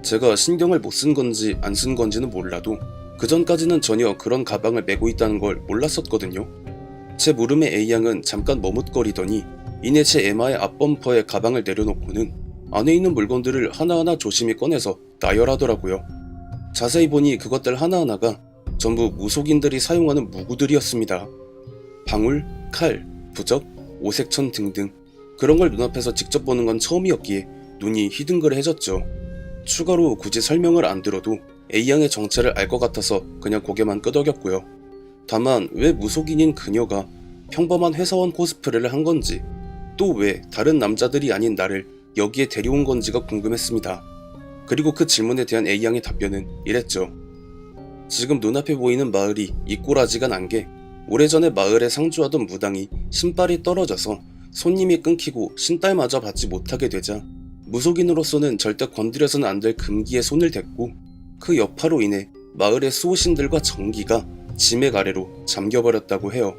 제가 신경을 못 쓴 건지 안 쓴 건지는 몰라도 그 전까지는 전혀 그런 가방을 메고 있다는 걸 몰랐었거든요. 제 물음에 A양은 잠깐 머뭇거리더니 이내 제 에마의 앞범퍼에 가방을 내려놓고는 안에 있는 물건들을 하나하나 조심히 꺼내서 나열하더라고요. 자세히 보니 그것들 하나하나가 전부 무속인들이 사용하는 무구들이었습니다. 방울, 칼, 부적, 오색천 등등 그런 걸 눈앞에서 직접 보는 건 처음이었기에 눈이 휘둥그레해졌죠. 추가로 굳이 설명을 안 들어도 A양의 정체를 알 것 같아서 그냥 고개만 끄덕였고요. 다만 왜 무속인인 그녀가 평범한 회사원 코스프레를 한 건지, 또 왜 다른 남자들이 아닌 나를 여기에 데려온 건지가 궁금했습니다. 그리고 그 질문에 대한 A양의 답변은 이랬죠. 지금 눈앞에 보이는 마을이 이 꼬라지가 난 게 오래전에 마을에 상주하던 무당이 신발이 떨어져서 손님이 끊기고 신딸마저 받지 못하게 되자 무속인으로서는 절대 건드려서는 안 될 금기에 손을 댔고, 그 여파로 인해 마을의 수호신들과 정기가 지맥 아래로 잠겨버렸다고 해요.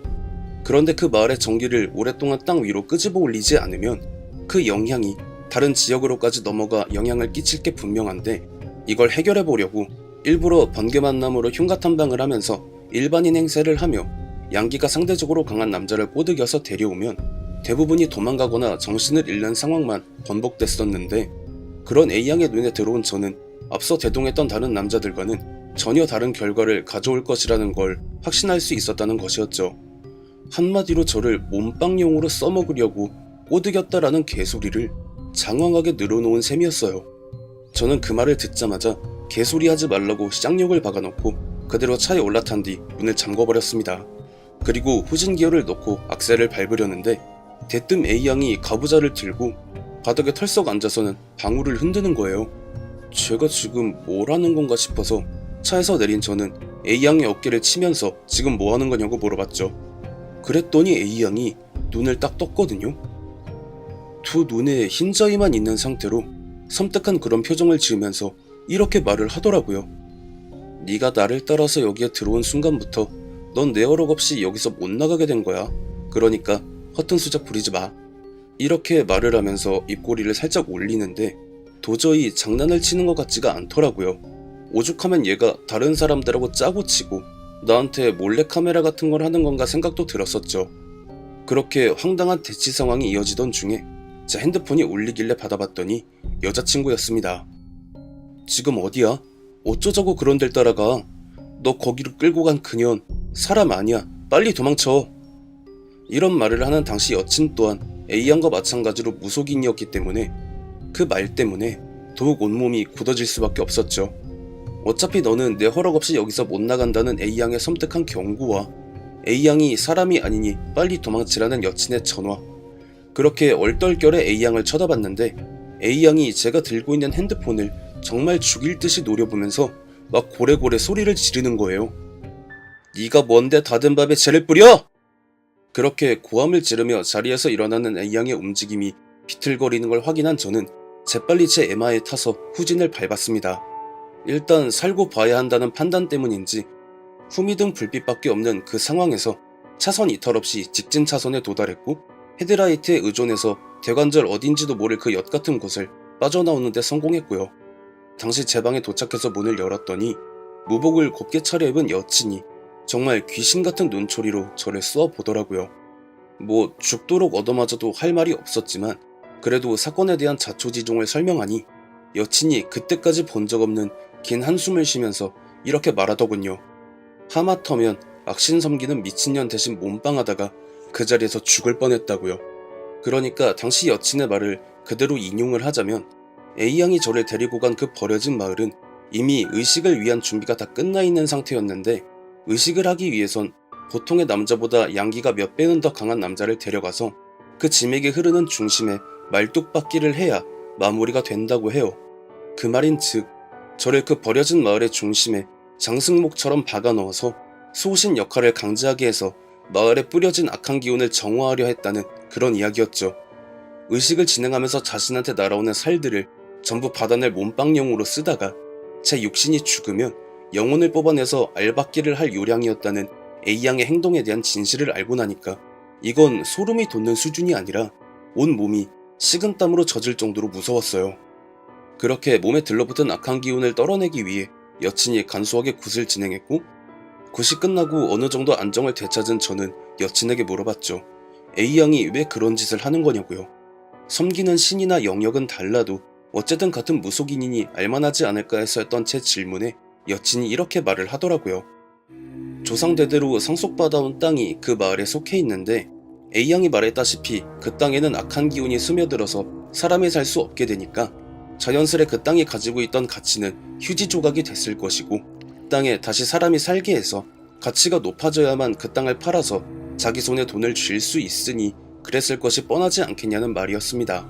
그런데 그 마을의 정기를 오랫동안 땅 위로 끄집어 올리지 않으면 그 영향이 다른 지역으로까지 넘어가 영향을 끼칠 게 분명한데, 이걸 해결해 보려고 일부러 번개만남으로 흉가탐방을 하면서 일반인 행세를 하며 양기가 상대적으로 강한 남자를 꼬드겨서 데려오면 대부분이 도망가거나 정신을 잃는 상황만 번복됐었는데, 그런 A양의 눈에 들어온 저는 앞서 대동했던 다른 남자들과는 전혀 다른 결과를 가져올 것이라는 걸 확신할 수 있었다는 것이었죠. 한마디로 저를 몸빵용으로 써먹으려고 꼬드겼다라는 개소리를 장황하게 늘어놓은 셈이었어요. 저는 그 말을 듣자마자 개소리하지 말라고 쌍욕을 박아놓고 그대로 차에 올라탄 뒤 문을 잠궈버렸습니다. 그리고 후진기어를 넣고 악셀을 밟으려는데 대뜸 A양이 가부좌를 들고 바닥에 털썩 앉아서는 방울을 흔드는 거예요. 제가 지금 뭘 하는 건가 싶어서 차에서 내린 저는 A양의 어깨를 치면서 지금 뭐 하는 거냐고 물어봤죠. 그랬더니 A양이 눈을 딱 떴거든요. 두 눈에 흰자위만 있는 상태로 섬뜩한 그런 표정을 지으면서 이렇게 말을 하더라고요. 네가 나를 따라서 여기에 들어온 순간부터 넌 내 허락 없이 여기서 못 나가게 된 거야. 그러니까 허튼 수작 부리지 마. 이렇게 말을 하면서 입꼬리를 살짝 올리는데 도저히 장난을 치는 것 같지가 않더라고요. 오죽하면 얘가 다른 사람들하고 짜고 치고 나한테 몰래카메라 같은 걸 하는 건가 생각도 들었었죠. 그렇게 황당한 대치 상황이 이어지던 중에 제 핸드폰이 울리길래 받아봤더니 여자친구였습니다. 지금 어디야? 어쩌자고 그런 데를 따라가? 너 거기로 끌고 간 그년 사람 아니야. 빨리 도망쳐. 이런 말을 하는 당시 여친 또한 A양과 마찬가지로 무속인이었기 때문에 그 말 때문에 더욱 온몸이 굳어질 수밖에 없었죠. 어차피 너는 내 허락 없이 여기서 못 나간다는 A양의 섬뜩한 경고와 A양이 사람이 아니니 빨리 도망치라는 여친의 전화, 그렇게 얼떨결에 A양을 쳐다봤는데 A양이 제가 들고 있는 핸드폰을 정말 죽일 듯이 노려보면서 막 고래고래 소리를 지르는 거예요. 네가 뭔데 다된 밥에 재를 뿌려? 그렇게 고함을 지르며 자리에서 일어나는 A양의 움직임이 비틀거리는 걸 확인한 저는 재빨리 제 에마에 타서 후진을 밟았습니다. 일단 살고 봐야 한다는 판단 때문인지 후미등 불빛밖에 없는 그 상황에서 차선 이탈 없이 직진 차선에 도달했고 헤드라이트에 의존해서 대관절 어딘지도 모를 그 엿같은 곳을 빠져나오는 데 성공했고요. 당시 제 방에 도착해서 문을 열었더니 무복을 곱게 차려입은 여친이 정말 귀신같은 눈초리로 저를 쏘아보더라고요. 뭐 죽도록 얻어맞아도 할 말이 없었지만 그래도 사건에 대한 자초지종을 설명하니 여친이 그때까지 본 적 없는 긴 한숨을 쉬면서 이렇게 말하더군요. 하마터면 악신 섬기는 미친년 대신 몸빵하다가 그 자리에서 죽을 뻔했다고요. 그러니까 당시 여친의 말을 그대로 인용을 하자면 A양이 저를 데리고 간 그 버려진 마을은 이미 의식을 위한 준비가 다 끝나 있는 상태였는데 의식을 하기 위해선 보통의 남자보다 양기가 몇 배는 더 강한 남자를 데려가서 그 짐에게 흐르는 중심에 말뚝박기를 해야 마무리가 된다고 해요. 그 말인즉 저를 그 버려진 마을의 중심에 장승목처럼 박아넣어서 수호신 역할을 강제하게 해서 마을에 뿌려진 악한 기운을 정화하려 했다는 그런 이야기였죠. 의식을 진행하면서 자신한테 날아오는 살들을 전부 받아낼 몸빵용으로 쓰다가 제 육신이 죽으면 영혼을 뽑아내서 알박기를 할 요량이었다는 A양의 행동에 대한 진실을 알고 나니까 이건 소름이 돋는 수준이 아니라 온 몸이 식은땀으로 젖을 정도로 무서웠어요. 그렇게 몸에 들러붙은 악한 기운을 떨어내기 위해 여친이 간소하게 굿을 진행했고 굿이 끝나고 어느 정도 안정을 되찾은 저는 여친에게 물어봤죠. A양이 왜 그런 짓을 하는 거냐고요. 섬기는 신이나 영역은 달라도 어쨌든 같은 무속인이니 알만하지 않을까 해서 했던 제 질문에 여친이 이렇게 말을 하더라고요. 조상대대로 상속받아온 땅이 그 마을에 속해 있는데 A양이 말했다시피 그 땅에는 악한 기운이 스며들어서 사람이 살 수 없게 되니까 자연스레 그 땅이 가지고 있던 가치는 휴지 조각이 됐을 것이고 땅에 다시 사람이 살게 해서 가치가 높아져야만 그 땅을 팔아서 자기 손에 돈을 쥘 수 있으니 그랬을 것이 뻔하지 않겠냐는 말이었습니다.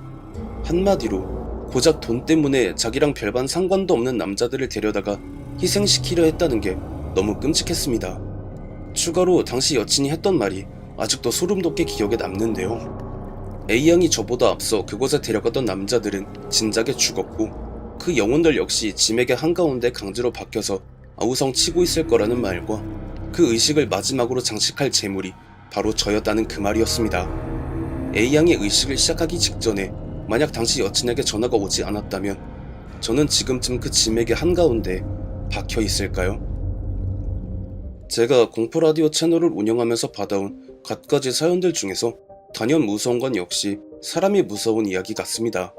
한마디로 고작 돈 때문에 자기랑 별반 상관도 없는 남자들을 데려다가 희생시키려 했다는 게 너무 끔찍했습니다. 추가로 당시 여친이 했던 말이 아직도 소름 돋게 기억에 남는데요. A양이 저보다 앞서 그곳에 데려갔던 남자들은 진작에 죽었고 그 영혼들 역시 짐에게 한가운데 강제로 박혀서 아우성 치고 있을 거라는 말과 그 의식을 마지막으로 장식할 재물이 바로 저였다는 그 말이었습니다. A양의 의식을 시작하기 직전에 만약 당시 여친에게 전화가 오지 않았다면 저는 지금쯤 그 짐에게 한가운데 박혀 있을까요? 제가 공포라디오 채널을 운영하면서 받아온 갖가지 사연들 중에서 단연 무서운 건 역시 사람이 무서운 이야기 같습니다.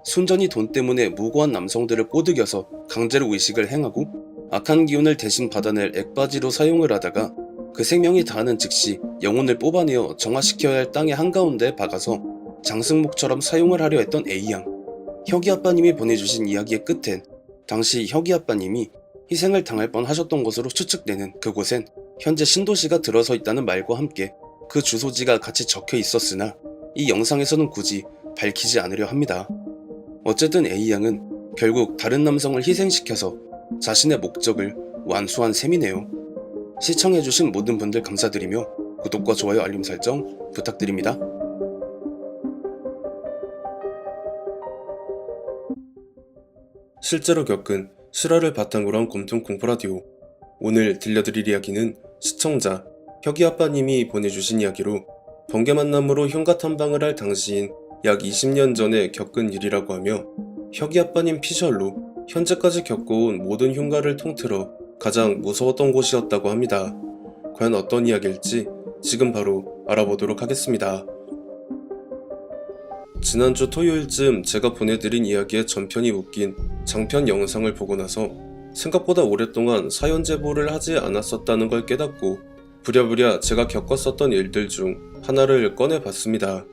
순전히 돈 때문에 무고한 남성들을 꼬드겨서 강제로 의식을 행하고 악한 기운을 대신 받아낼 액바지로 사용을 하다가 그 생명이 다하는 즉시 영혼을 뽑아내어 정화시켜야 할 땅의 한가운데 박아서 장승목처럼 사용을 하려 했던 A양. 혁이 아빠님이 보내주신 이야기의 끝엔 당시 혁이 아빠님이 희생을 당할 뻔 하셨던 것으로 추측되는 그곳엔 현재 신도시가 들어서 있다는 말과 함께 그 주소지가 같이 적혀 있었으나 이 영상에서는 굳이 밝히지 않으려 합니다. 어쨌든 A양은 결국 다른 남성을 희생시켜서 자신의 목적을 완수한 셈이네요. 시청해주신 모든 분들 감사드리며 구독과 좋아요 알림 설정 부탁드립니다. 실제로 겪은 실화를 바탕으로 한 곰통 공포라디오. 오늘 들려드릴 이야기는 시청자 혁이 아빠님이 보내주신 이야기로 번개 만남으로 흉가 탐방을 할 당시인 약 20년 전에 겪은 일이라고 하며 혁이 아빠님 피셜로 현재까지 겪어온 모든 흉가를 통틀어 가장 무서웠던 곳이었다고 합니다. 과연 어떤 이야기일지 지금 바로 알아보도록 하겠습니다. 지난주 토요일쯤 제가 보내드린 이야기의 전편이 묶인 장편 영상을 보고 나서 생각보다 오랫동안 사연 제보를 하지 않았었다는 걸 깨닫고 부랴부랴 제가 겪었었던 일들 중 하나를 꺼내봤습니다.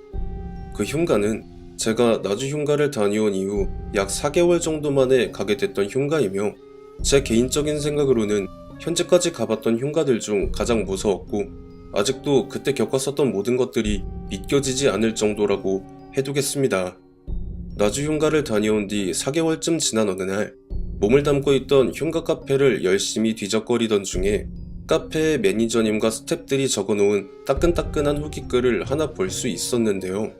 그 흉가는 제가 나주 흉가를 다녀온 이후 약 4개월 정도 만에 가게 됐던 흉가이며 제 개인적인 생각으로는 현재까지 가봤던 흉가들 중 가장 무서웠고 아직도 그때 겪었었던 모든 것들이 믿겨지지 않을 정도라고 해두겠습니다. 나주 흉가를 다녀온 뒤 4개월쯤 지난 어느 날 몸을 담고 있던 흉가 카페를 열심히 뒤적거리던 중에 카페의 매니저님과 스태프들이 적어놓은 따끈따끈한 후기글을 하나 볼 수 있었는데요.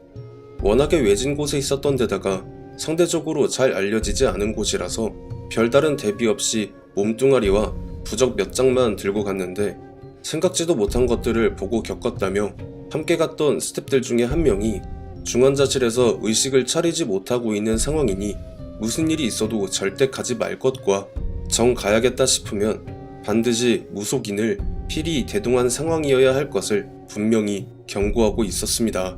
워낙에 외진 곳에 있었던 데다가 상대적으로 잘 알려지지 않은 곳이라서 별다른 대비 없이 몸뚱아리와 부적 몇 장만 들고 갔는데 생각지도 못한 것들을 보고 겪었다며 함께 갔던 스태프들 중에 한 명이 중환자실에서 의식을 차리지 못하고 있는 상황이니 무슨 일이 있어도 절대 가지 말 것과 정 가야겠다 싶으면 반드시 무속인을 필히 대동한 상황이어야 할 것을 분명히 경고하고 있었습니다.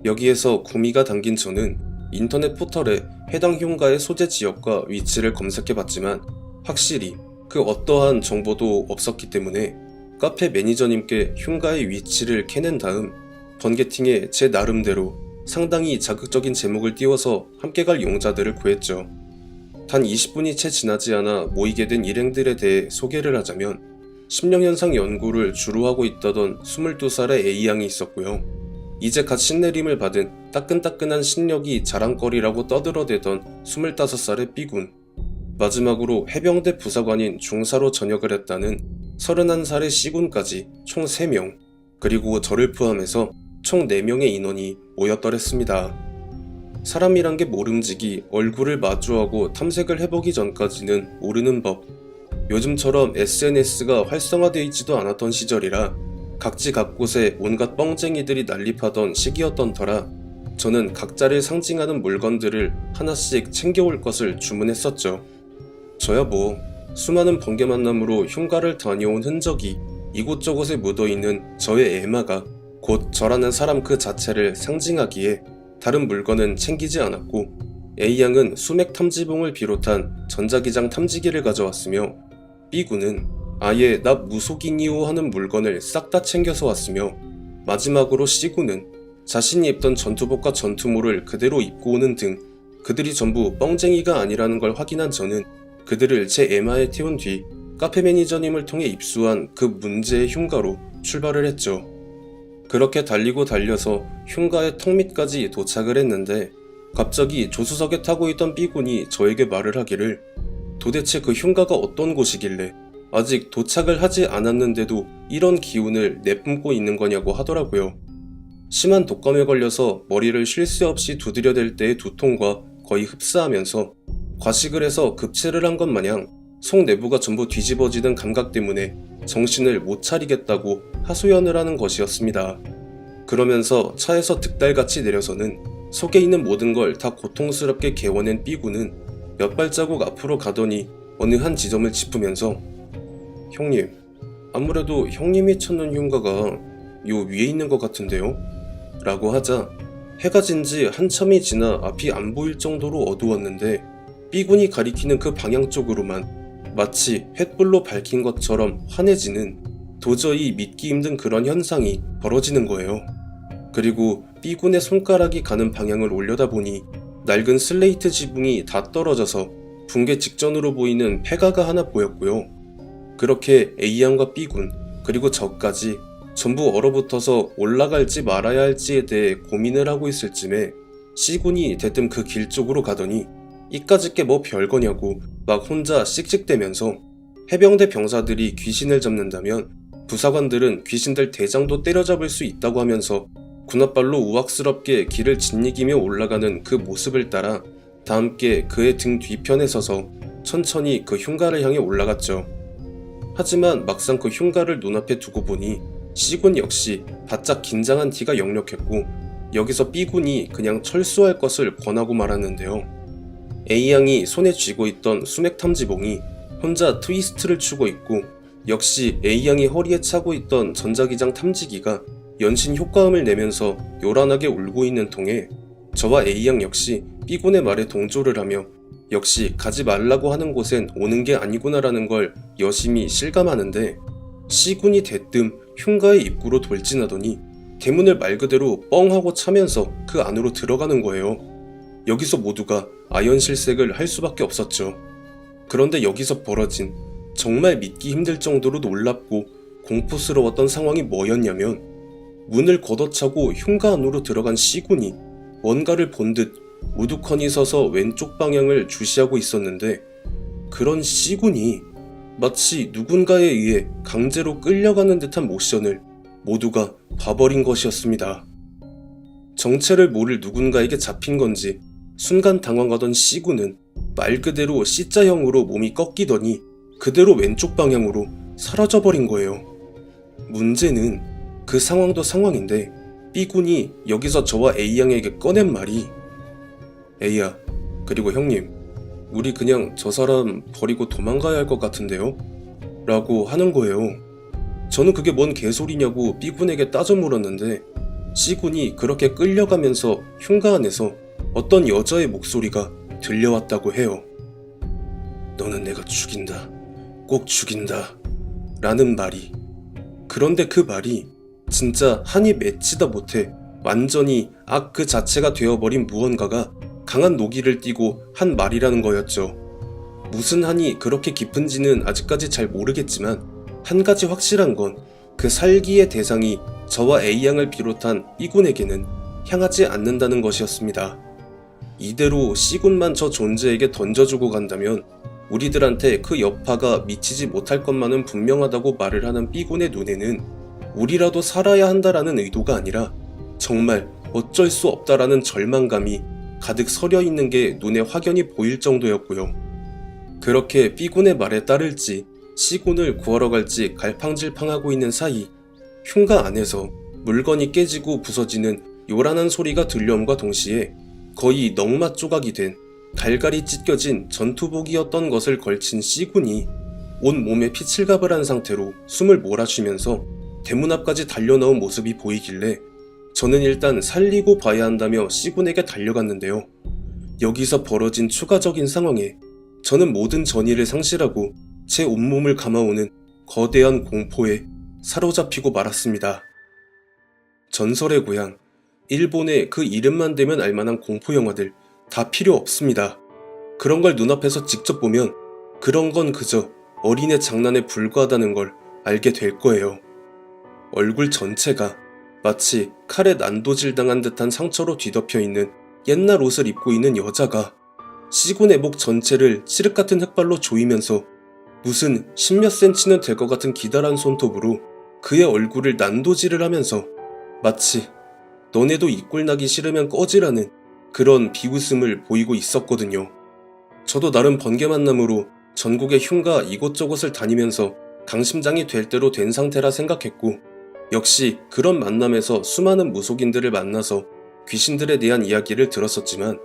여기에서 구미가 당긴 저는 인터넷 포털에 해당 흉가의 소재 지역과 위치를 검색해봤지만 확실히 그 어떠한 정보도 없었기 때문에 카페 매니저님께 흉가의 위치를 캐낸 다음 번개팅에 제 나름대로 상당히 자극적인 제목을 띄워서 함께 갈 용자들을 구했죠. 단 20분이 채 지나지 않아 모이게 된 일행들에 대해 소개를 하자면 심령현상 연구를 주로 하고 있다던 22살의 A양이 있었고요. 이제 갓 신내림을 받은 따끈따끈한 신력이 자랑거리라고 떠들어대던 25살의 B군, 마지막으로 해병대 부사관인 중사로 전역을 했다는 31살의 C군까지 총 3명, 그리고 저를 포함해서 총 4명의 인원이 모였더랬습니다. 사람이란 게 모름지기 얼굴을 마주하고 탐색을 해보기 전까지는 모르는 법. 요즘처럼 SNS가 활성화되어 있지도 않았던 시절이라 각지각곳에 온갖 뻥쟁이들이 난립하던 시기였던 터라 저는 각자를 상징하는 물건들을 하나씩 챙겨올 것을 주문했었죠. 저야 뭐 수많은 번개 만남으로 흉가를 다녀온 흔적이 이곳저곳에 묻어있는 저의 애마가 곧 저라는 사람 그 자체를 상징하기에 다른 물건은 챙기지 않았고, A양은 수맥 탐지봉을 비롯한 전자기장 탐지기를 가져왔으며 B군은 아예 나 무속이니오 하는 물건을 싹 다 챙겨서 왔으며, 마지막으로 C군은 자신이 입던 전투복과 전투모를 그대로 입고 오는 등 그들이 전부 뻥쟁이가 아니라는 걸 확인한 저는 그들을 제 에마에 태운 뒤 카페 매니저님을 통해 입수한 그 문제의 흉가로 출발을 했죠. 그렇게 달리고 달려서 흉가의 턱 밑까지 도착을 했는데 갑자기 조수석에 타고 있던 B군이 저에게 말을 하기를 도대체 그 흉가가 어떤 곳이길래 아직 도착을 하지 않았는데도 이런 기운을 내뿜고 있는 거냐고 하더라고요. 심한 독감에 걸려서 머리를 쉴 새 없이 두드려댈 때의 두통과 거의 흡사하면서 과식을 해서 급체를 한 것 마냥 속 내부가 전부 뒤집어지는 감각 때문에 정신을 못 차리겠다고 하소연을 하는 것이었습니다. 그러면서 차에서 득달같이 내려서는 속에 있는 모든 걸 다 고통스럽게 개워낸 B군은 몇 발자국 앞으로 가더니 어느 한 지점을 짚으면서 형님, 아무래도 형님이 찾는 흉가가 요 위에 있는 것 같은데요? 라고 하자 해가 진 지 한참이 지나 앞이 안 보일 정도로 어두웠는데 B군이 가리키는 그 방향 쪽으로만 마치 횃불로 밝힌 것처럼 환해지는 도저히 믿기 힘든 그런 현상이 벌어지는 거예요. 그리고 B군의 손가락이 가는 방향을 올려다보니 낡은 슬레이트 지붕이 다 떨어져서 붕괴 직전으로 보이는 폐가가 하나 보였고요. 그렇게 A양과 B군 그리고 저까지 전부 얼어붙어서 올라갈지 말아야 할지에 대해 고민을 하고 있을 쯤에 C군이 대뜸 그 길 쪽으로 가더니 이까짓 게 뭐 별거냐고 막 혼자 씩씩대면서 해병대 병사들이 귀신을 잡는다면 부사관들은 귀신들 대장도 때려잡을 수 있다고 하면서 군홧발로 우악스럽게 길을 짓이기며 올라가는 그 모습을 따라 다 함께 그의 등 뒤편에 서서 천천히 그 흉가를 향해 올라갔죠. 하지만 막상 그 흉가를 눈앞에 두고 보니 C군 역시 바짝 긴장한 티가 역력했고 여기서 B군이 그냥 철수할 것을 권하고 말았는데요. A양이 손에 쥐고 있던 수맥 탐지봉이 혼자 트위스트를 추고 있고 역시 A양이 허리에 차고 있던 전자기장 탐지기가 연신 효과음을 내면서 요란하게 울고 있는 통에 저와 A양 역시 B군의 말에 동조를 하며 역시 가지 말라고 하는 곳엔 오는 게 아니구나라는 걸 여심히 실감하는데 C군이 대뜸 흉가의 입구로 돌진하더니 대문을 말 그대로 뻥 하고 차면서 그 안으로 들어가는 거예요. 여기서 모두가 아연실색을 할 수밖에 없었죠. 그런데 여기서 벌어진 정말 믿기 힘들 정도로 놀랍고 공포스러웠던 상황이 뭐였냐면 문을 걷어차고 흉가 안으로 들어간 C군이 뭔가를 본 듯 우두커니 서서 왼쪽 방향을 주시하고 있었는데 그런 C군이 마치 누군가에 의해 강제로 끌려가는 듯한 모션을 모두가 봐버린 것이었습니다. 정체를 모를 누군가에게 잡힌 건지 순간 당황하던 C군은 말 그대로 C자형으로 몸이 꺾이더니 그대로 왼쪽 방향으로 사라져버린 거예요. 문제는 그 상황도 상황인데 B군이 여기서 저와 A양에게 꺼낸 말이 A야, 그리고 형님, 우리 그냥 저 사람 버리고 도망가야 할 것 같은데요? 라고 하는 거예요. 저는 그게 뭔 개소리냐고 B군에게 따져 물었는데 C군이 그렇게 끌려가면서 흉가 안에서 어떤 여자의 목소리가 들려왔다고 해요. 너는 내가 죽인다. 꼭 죽인다. 라는 말이. 그런데 그 말이 진짜 한이 맺지다 못해 완전히 악 그 자체가 되어버린 무언가가 강한 노기를 띠고 한 말이라는 거였죠. 무슨 한이 그렇게 깊은지는 아직까지 잘 모르겠지만 한 가지 확실한 건 그 살기의 대상이 저와 A양을 비롯한 B군에게는 향하지 않는다는 것이었습니다. 이대로 C군만 저 존재에게 던져주고 간다면 우리들한테 그 여파가 미치지 못할 것만은 분명하다고 말을 하는 B군의 눈에는 우리라도 살아야 한다라는 의도가 아니라 정말 어쩔 수 없다라는 절망감이 가득 서려 있는 게 눈에 확연히 보일 정도였고요. 그렇게 B군의 말에 따를지 C군을 구하러 갈지 갈팡질팡하고 있는 사이 흉가 안에서 물건이 깨지고 부서지는 요란한 소리가 들려옴과 동시에 거의 넝맛 조각이 된 갈갈이 찢겨진 전투복이었던 것을 걸친 C군이 온 몸에 피칠갑을 한 상태로 숨을 몰아쉬면서 대문 앞까지 달려나온 모습이 보이길래 저는 일단 살리고 봐야 한다며 C군에게 달려갔는데요. 여기서 벌어진 추가적인 상황에 저는 모든 전의를 상실하고 제 온몸을 감아오는 거대한 공포에 사로잡히고 말았습니다. 전설의 고향, 일본의 그 이름만 대면 알만한 공포영화들 다 필요 없습니다. 그런 걸 눈앞에서 직접 보면 그런 건 그저 어린애 장난에 불과하다는 걸 알게 될 거예요. 얼굴 전체가 마치 칼에 난도질당한 듯한 상처로 뒤덮여 있는 옛날 옷을 입고 있는 여자가 C군의 목 전체를 칠흑같은 흙발로 조이면서 무슨 십몇 센치는 될 것 같은 기다란 손톱으로 그의 얼굴을 난도질을 하면서 마치 너네도 이 꼴 나기 싫으면 꺼지라는 그런 비웃음을 보이고 있었거든요. 저도 나름 번개만남으로 전국의 흉가 이곳저곳을 다니면서 강심장이 될 대로 된 상태라 생각했고 역시 그런 만남에서 수많은 무속인들을 만나서 귀신들에 대한 이야기를 들었었지만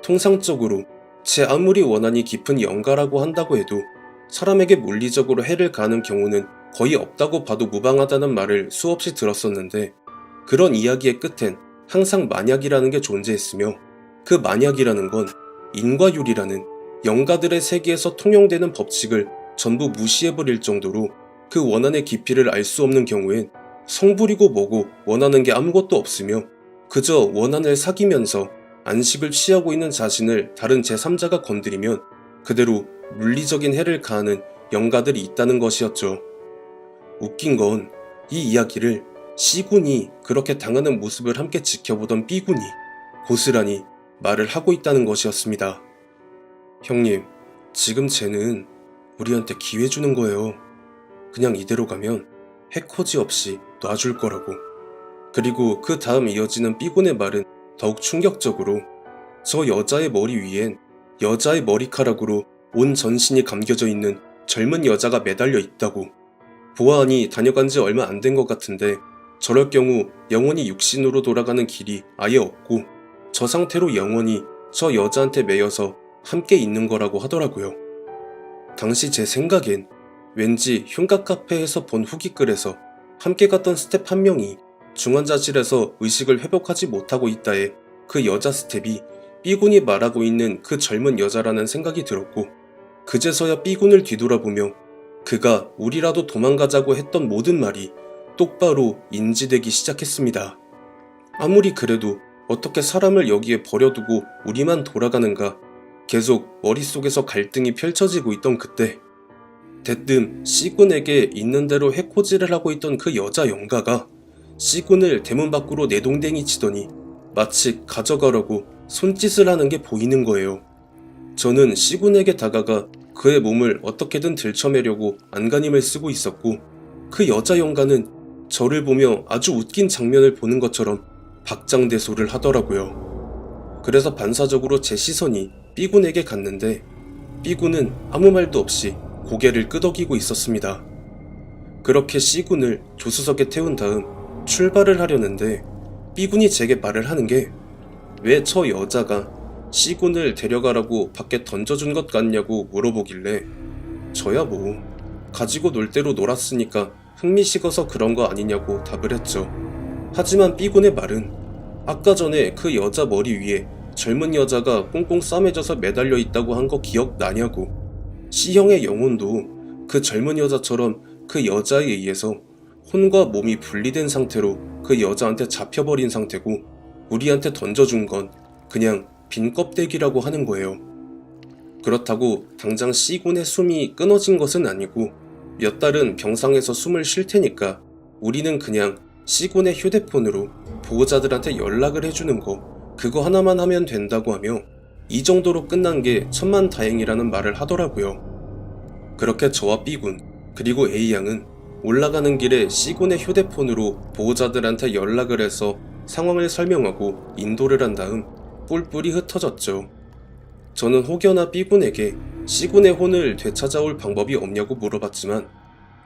통상적으로 제 아무리 원한이 깊은 영가라고 한다고 해도 사람에게 물리적으로 해를 가하는 경우는 거의 없다고 봐도 무방하다는 말을 수없이 들었었는데 그런 이야기의 끝엔 항상 만약이라는 게 존재했으며 그 만약이라는 건 인과율이라는 영가들의 세계에서 통용되는 법칙을 전부 무시해버릴 정도로 그 원한의 깊이를 알 수 없는 경우엔 성불이고 뭐고 원하는 게 아무것도 없으며 그저 원한을 사귀면서 안식을 취하고 있는 자신을 다른 제3자가 건드리면 그대로 물리적인 해를 가하는 영가들이 있다는 것이었죠. 웃긴 건 이 이야기를 C군이 그렇게 당하는 모습을 함께 지켜보던 B군이 고스란히 말을 하고 있다는 것이었습니다. 형님, 지금 쟤는 우리한테 기회 주는 거예요. 그냥 이대로 가면 해코지 없이 놔줄 거라고. 그리고 그 다음 이어지는 B군의 말은 더욱 충격적으로 저 여자의 머리 위엔 여자의 머리카락으로 온 전신이 감겨져 있는 젊은 여자가 매달려 있다고. 보아하니 다녀간 지 얼마 안 된 것 같은데 저럴 경우 영원히 육신으로 돌아가는 길이 아예 없고 저 상태로 영원히 저 여자한테 매여서 함께 있는 거라고 하더라고요. 당시 제 생각엔 왠지 흉가 카페에서 본 후기글에서 함께 갔던 스텝 한 명이 중환자실에서 의식을 회복하지 못하고 있다에 그 여자 스텝이 B군이 말하고 있는 그 젊은 여자라는 생각이 들었고 그제서야 B군을 뒤돌아보며 그가 우리라도 도망가자고 했던 모든 말이 똑바로 인지되기 시작했습니다. 아무리 그래도 어떻게 사람을 여기에 버려두고 우리만 돌아가는가 계속 머릿속에서 갈등이 펼쳐지고 있던 그때 대뜸 C군에게 있는 대로 해코지를 하고 있던 그 여자 영가가 C군을 대문 밖으로 내동댕이 치더니 마치 가져가려고 손짓을 하는 게 보이는 거예요. 저는 C군에게 다가가 그의 몸을 어떻게든 들쳐매려고 안간힘을 쓰고 있었고 그 여자 영가는 저를 보며 아주 웃긴 장면을 보는 것처럼 박장대소를 하더라고요. 그래서 반사적으로 제 시선이 B군에게 갔는데 B군은 아무 말도 없이 고개를 끄덕이고 있었습니다. 그렇게 C군을 조수석에 태운 다음 출발을 하려는데 B군이 제게 말을 하는 게 왜 저 여자가 C군을 데려가라고 밖에 던져준 것 같냐고 물어보길래 저야 뭐 가지고 놀 대로 놀았으니까 흥미 식어서 그런 거 아니냐고 답을 했죠. 하지만 B군의 말은 아까 전에 그 여자 머리 위에 젊은 여자가 꽁꽁 싸매져서 매달려 있다고 한 거 기억나냐고. C형의 영혼도 그 젊은 여자처럼 그 여자에 의해서 혼과 몸이 분리된 상태로 그 여자한테 잡혀버린 상태고 우리한테 던져준 건 그냥 빈 껍데기라고 하는 거예요. 그렇다고 당장 C군의 숨이 끊어진 것은 아니고 몇 달은 병상에서 숨을 쉴 테니까 우리는 그냥 C군의 휴대폰으로 보호자들한테 연락을 해주는 거 그거 하나만 하면 된다고 하며 이 정도로 끝난 게 천만다행이라는 말을 하더라고요. 그렇게 저와 B군 그리고 A양은 올라가는 길에 C군의 휴대폰으로 보호자들한테 연락을 해서 상황을 설명하고 인도를 한 다음 뿔뿔이 흩어졌죠. 저는 혹여나 B군에게 C군의 혼을 되찾아올 방법이 없냐고 물어봤지만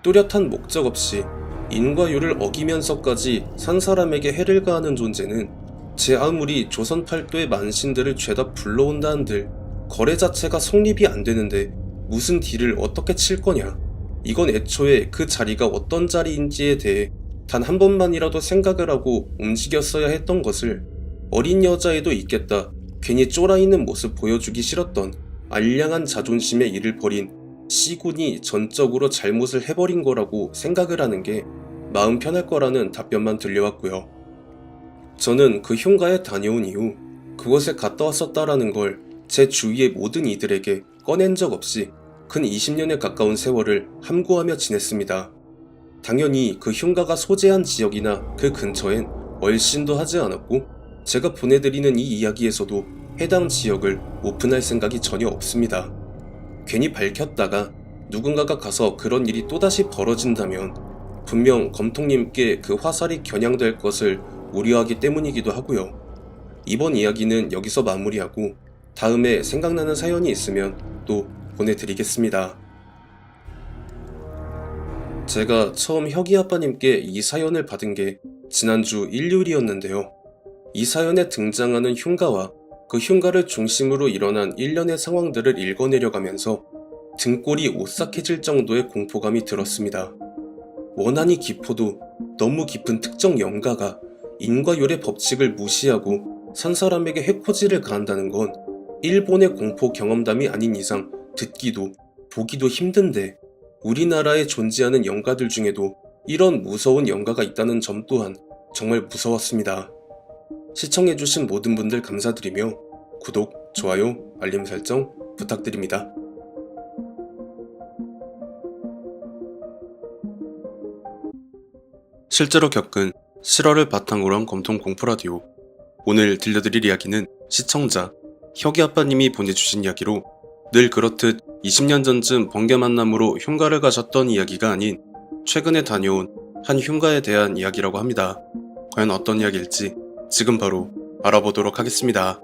뚜렷한 목적 없이 인과율을 어기면서까지 산 사람에게 해를 가하는 존재는 제 아무리 조선 팔도의 만신들을 죄다 불러온다 한들 거래 자체가 성립이 안 되는데 무슨 딜을 어떻게 칠 거냐. 이건 애초에 그 자리가 어떤 자리인지에 대해 단 한 번만이라도 생각을 하고 움직였어야 했던 것을 어린 여자애도 있겠다 괜히 쫄아있는 모습 보여주기 싫었던 알량한 자존심의 일을 벌인 C군이 전적으로 잘못을 해버린 거라고 생각을 하는 게 마음 편할 거라는 답변만 들려왔고요. 저는 그 흉가에 다녀온 이후 그곳에 갔다 왔었다라는 걸 제 주위의 모든 이들에게 꺼낸 적 없이 근 20년에 가까운 세월을 함구하며 지냈습니다. 당연히 그 흉가가 소재한 지역이나 그 근처엔 얼씬도 하지 않았고 제가 보내드리는 이 이야기에서도 해당 지역을 오픈할 생각이 전혀 없습니다. 괜히 밝혔다가 누군가가 가서 그런 일이 또다시 벌어진다면 분명 검통님께 그 화살이 겨냥될 것을 우려하기 때문이기도 하고요. 이번 이야기는 여기서 마무리하고 다음에 생각나는 사연이 있으면 또 보내드리겠습니다. 제가 처음 혁이 아빠님께 이 사연을 받은 게 지난주 일요일이었는데요. 이 사연에 등장하는 흉가와 그 흉가를 중심으로 일어난 일련의 상황들을 읽어내려가면서 등골이 오싹해질 정도의 공포감이 들었습니다. 원한이 깊어도 너무 깊은 특정 영가가 인과율의 법칙을 무시하고 산 사람에게 해코지를 가한다는 건 일본의 공포 경험담이 아닌 이상 듣기도 보기도 힘든데 우리나라에 존재하는 영가들 중에도 이런 무서운 영가가 있다는 점 또한 정말 무서웠습니다. 시청해주신 모든 분들 감사드리며 구독, 좋아요, 알림 설정 부탁드립니다. 실제로 겪은 실화를 바탕으로 한 검통 공포라디오. 오늘 들려드릴 이야기는 시청자 혁이 아빠님이 보내주신 이야기로 늘 그렇듯 20년 전쯤 번개 만남으로 흉가를 가셨던 이야기가 아닌 최근에 다녀온 한 흉가에 대한 이야기라고 합니다. 과연 어떤 이야기일지 지금 바로 알아보도록 하겠습니다.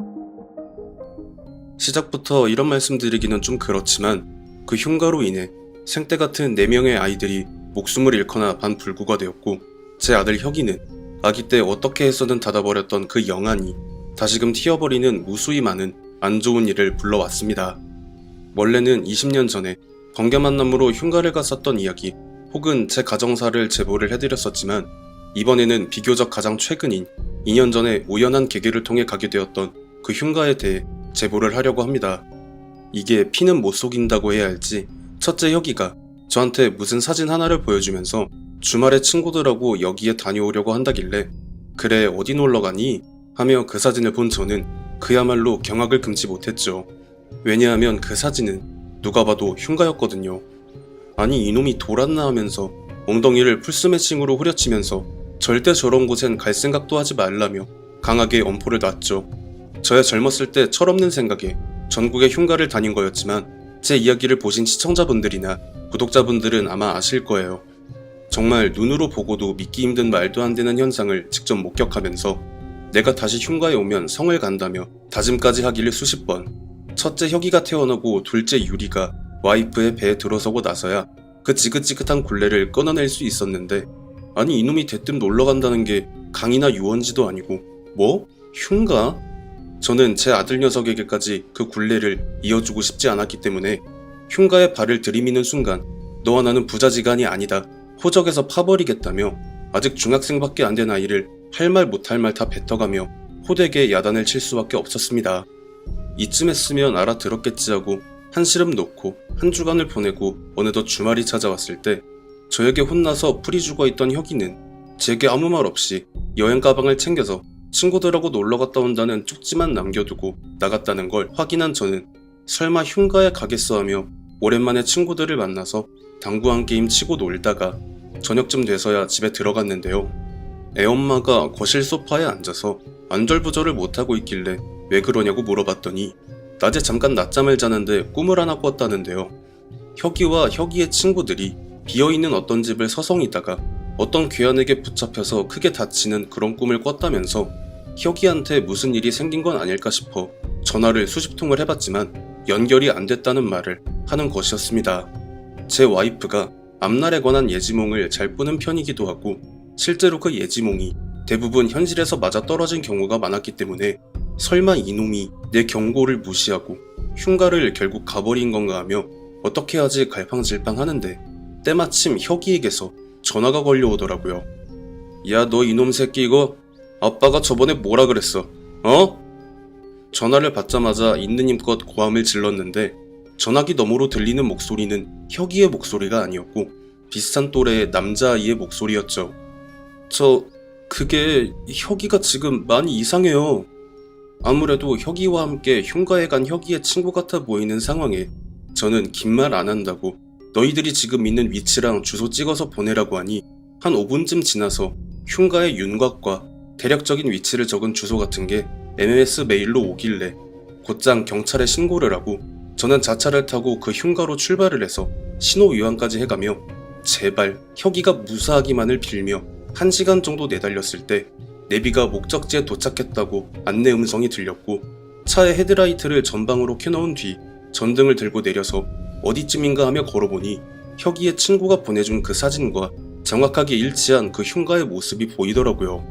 시작부터 이런 말씀 드리기는 좀 그렇지만 그 흉가로 인해 생떼 같은 4명의 아이들이 목숨을 잃거나 반불구가 되었고 제 아들 혁이는 아기 때 어떻게 해서든 닫아버렸던 그 영안이 다시금 튀어버리는 무수히 많은 안 좋은 일을 불러왔습니다. 원래는 20년 전에 번개 만남으로 흉가를 갔었던 이야기 혹은 제 가정사를 제보를 해드렸었지만 이번에는 비교적 가장 최근인 2년 전에 우연한 계기를 통해 가게 되었던 그 흉가에 대해 제보를 하려고 합니다. 이게 피는 못 속인다고 해야 할지 첫째 혁이가 저한테 무슨 사진 하나를 보여주면서 주말에 친구들하고 여기에 다녀오려고 한다길래 그래 어디 놀러가니? 하며 그 사진을 본 저는 그야말로 경악을 금치 못했죠. 왜냐하면 그 사진은 누가 봐도 흉가였거든요. 아니 이놈이 돌았나 하면서 엉덩이를 풀스매싱으로 후려치면서 절대 저런 곳엔 갈 생각도 하지 말라며 강하게 엄포를 놨죠. 저야 젊었을 때 철없는 생각에 전국의 흉가를 다닌 거였지만 제 이야기를 보신 시청자분들이나 구독자분들은 아마 아실 거예요. 정말 눈으로 보고도 믿기 힘든 말도 안 되는 현상을 직접 목격하면서 내가 다시 흉가에 오면 성을 간다며 다짐까지 하기를 수십 번. 첫째 혁이가 태어나고 둘째 유리가 와이프의 배에 들어서고 나서야 그 지긋지긋한 굴레를 끊어낼 수 있었는데 아니 이놈이 대뜸 놀러간다는 게 강이나 유원지도 아니고 뭐? 흉가? 저는 제 아들 녀석에게까지 그 굴레를 이어주고 싶지 않았기 때문에 흉가에 발을 들이미는 순간 너와 나는 부자지간이 아니다. 호적에서 파버리겠다며 아직 중학생밖에 안 된 아이를 할 말 못할 말 다 뱉어가며 호되게 야단을 칠 수밖에 없었습니다. 이쯤 했으면 알아들었겠지 하고 한시름 놓고 한 주간을 보내고 어느덧 주말이 찾아왔을 때 저에게 혼나서 풀이 죽어있던 혁이는 제게 아무 말 없이 여행 가방을 챙겨서 친구들하고 놀러 갔다 온다는 쪽지만 남겨두고 나갔다는 걸 확인한 저는 설마 흉가에 가겠어 하며 오랜만에 친구들을 만나서 당구 한 게임 치고 놀다가 저녁쯤 돼서야 집에 들어갔는데요. 애엄마가 거실 소파에 앉아서 안절부절을 못하고 있길래 왜 그러냐고 물어봤더니 낮에 잠깐 낮잠을 자는데 꿈을 하나 꿨다는데요. 혁이와 혁이의 친구들이 비어있는 어떤 집을 서성이다가 어떤 괴한에게 붙잡혀서 크게 다치는 그런 꿈을 꿨다면서 혁이한테 무슨 일이 생긴 건 아닐까 싶어 전화를 수십 통을 해봤지만 연결이 안 됐다는 말을 하는 것이었습니다. 제 와이프가 앞날에 관한 예지몽을 잘 꾸는 편이기도 하고 실제로 그 예지몽이 대부분 현실에서 맞아떨어진 경우가 많았기 때문에 설마 이놈이 내 경고를 무시하고 흉가를 결국 가버린 건가 하며 어떻게 하지 갈팡질팡 하는데 때마침 혁이에게서 전화가 걸려오더라고요. 야, 너 이놈 새끼 이거 아빠가 저번에 뭐라 그랬어? 어? 전화를 받자마자 있는 힘껏 고함을 질렀는데 전화기 너머로 들리는 목소리는 혁이의 목소리가 아니었고 비슷한 또래의 남자아이의 목소리였죠. 그게 혁이가 지금 많이 이상해요. 아무래도 혁이와 함께 흉가에 간 혁이의 친구 같아 보이는 상황에 저는 긴 말 안 한다고 너희들이 지금 있는 위치랑 주소 찍어서 보내라고 하니 한 5분쯤 지나서 흉가의 윤곽과 대략적인 위치를 적은 주소 같은 게 MMS 메일로 오길래 곧장 경찰에 신고를 하고 저는 자차를 타고 그 흉가로 출발을 해서 신호위반까지 해가며 제발 혁이가 무사하기만을 빌며 1시간 정도 내달렸을 때 내비가 목적지에 도착했다고 안내 음성이 들렸고 차의 헤드라이트를 전방으로 켜놓은 뒤 전등을 들고 내려서 어디쯤인가 하며 걸어보니 혁이의 친구가 보내준 그 사진과 정확하게 일치한 그 흉가의 모습이 보이더라고요.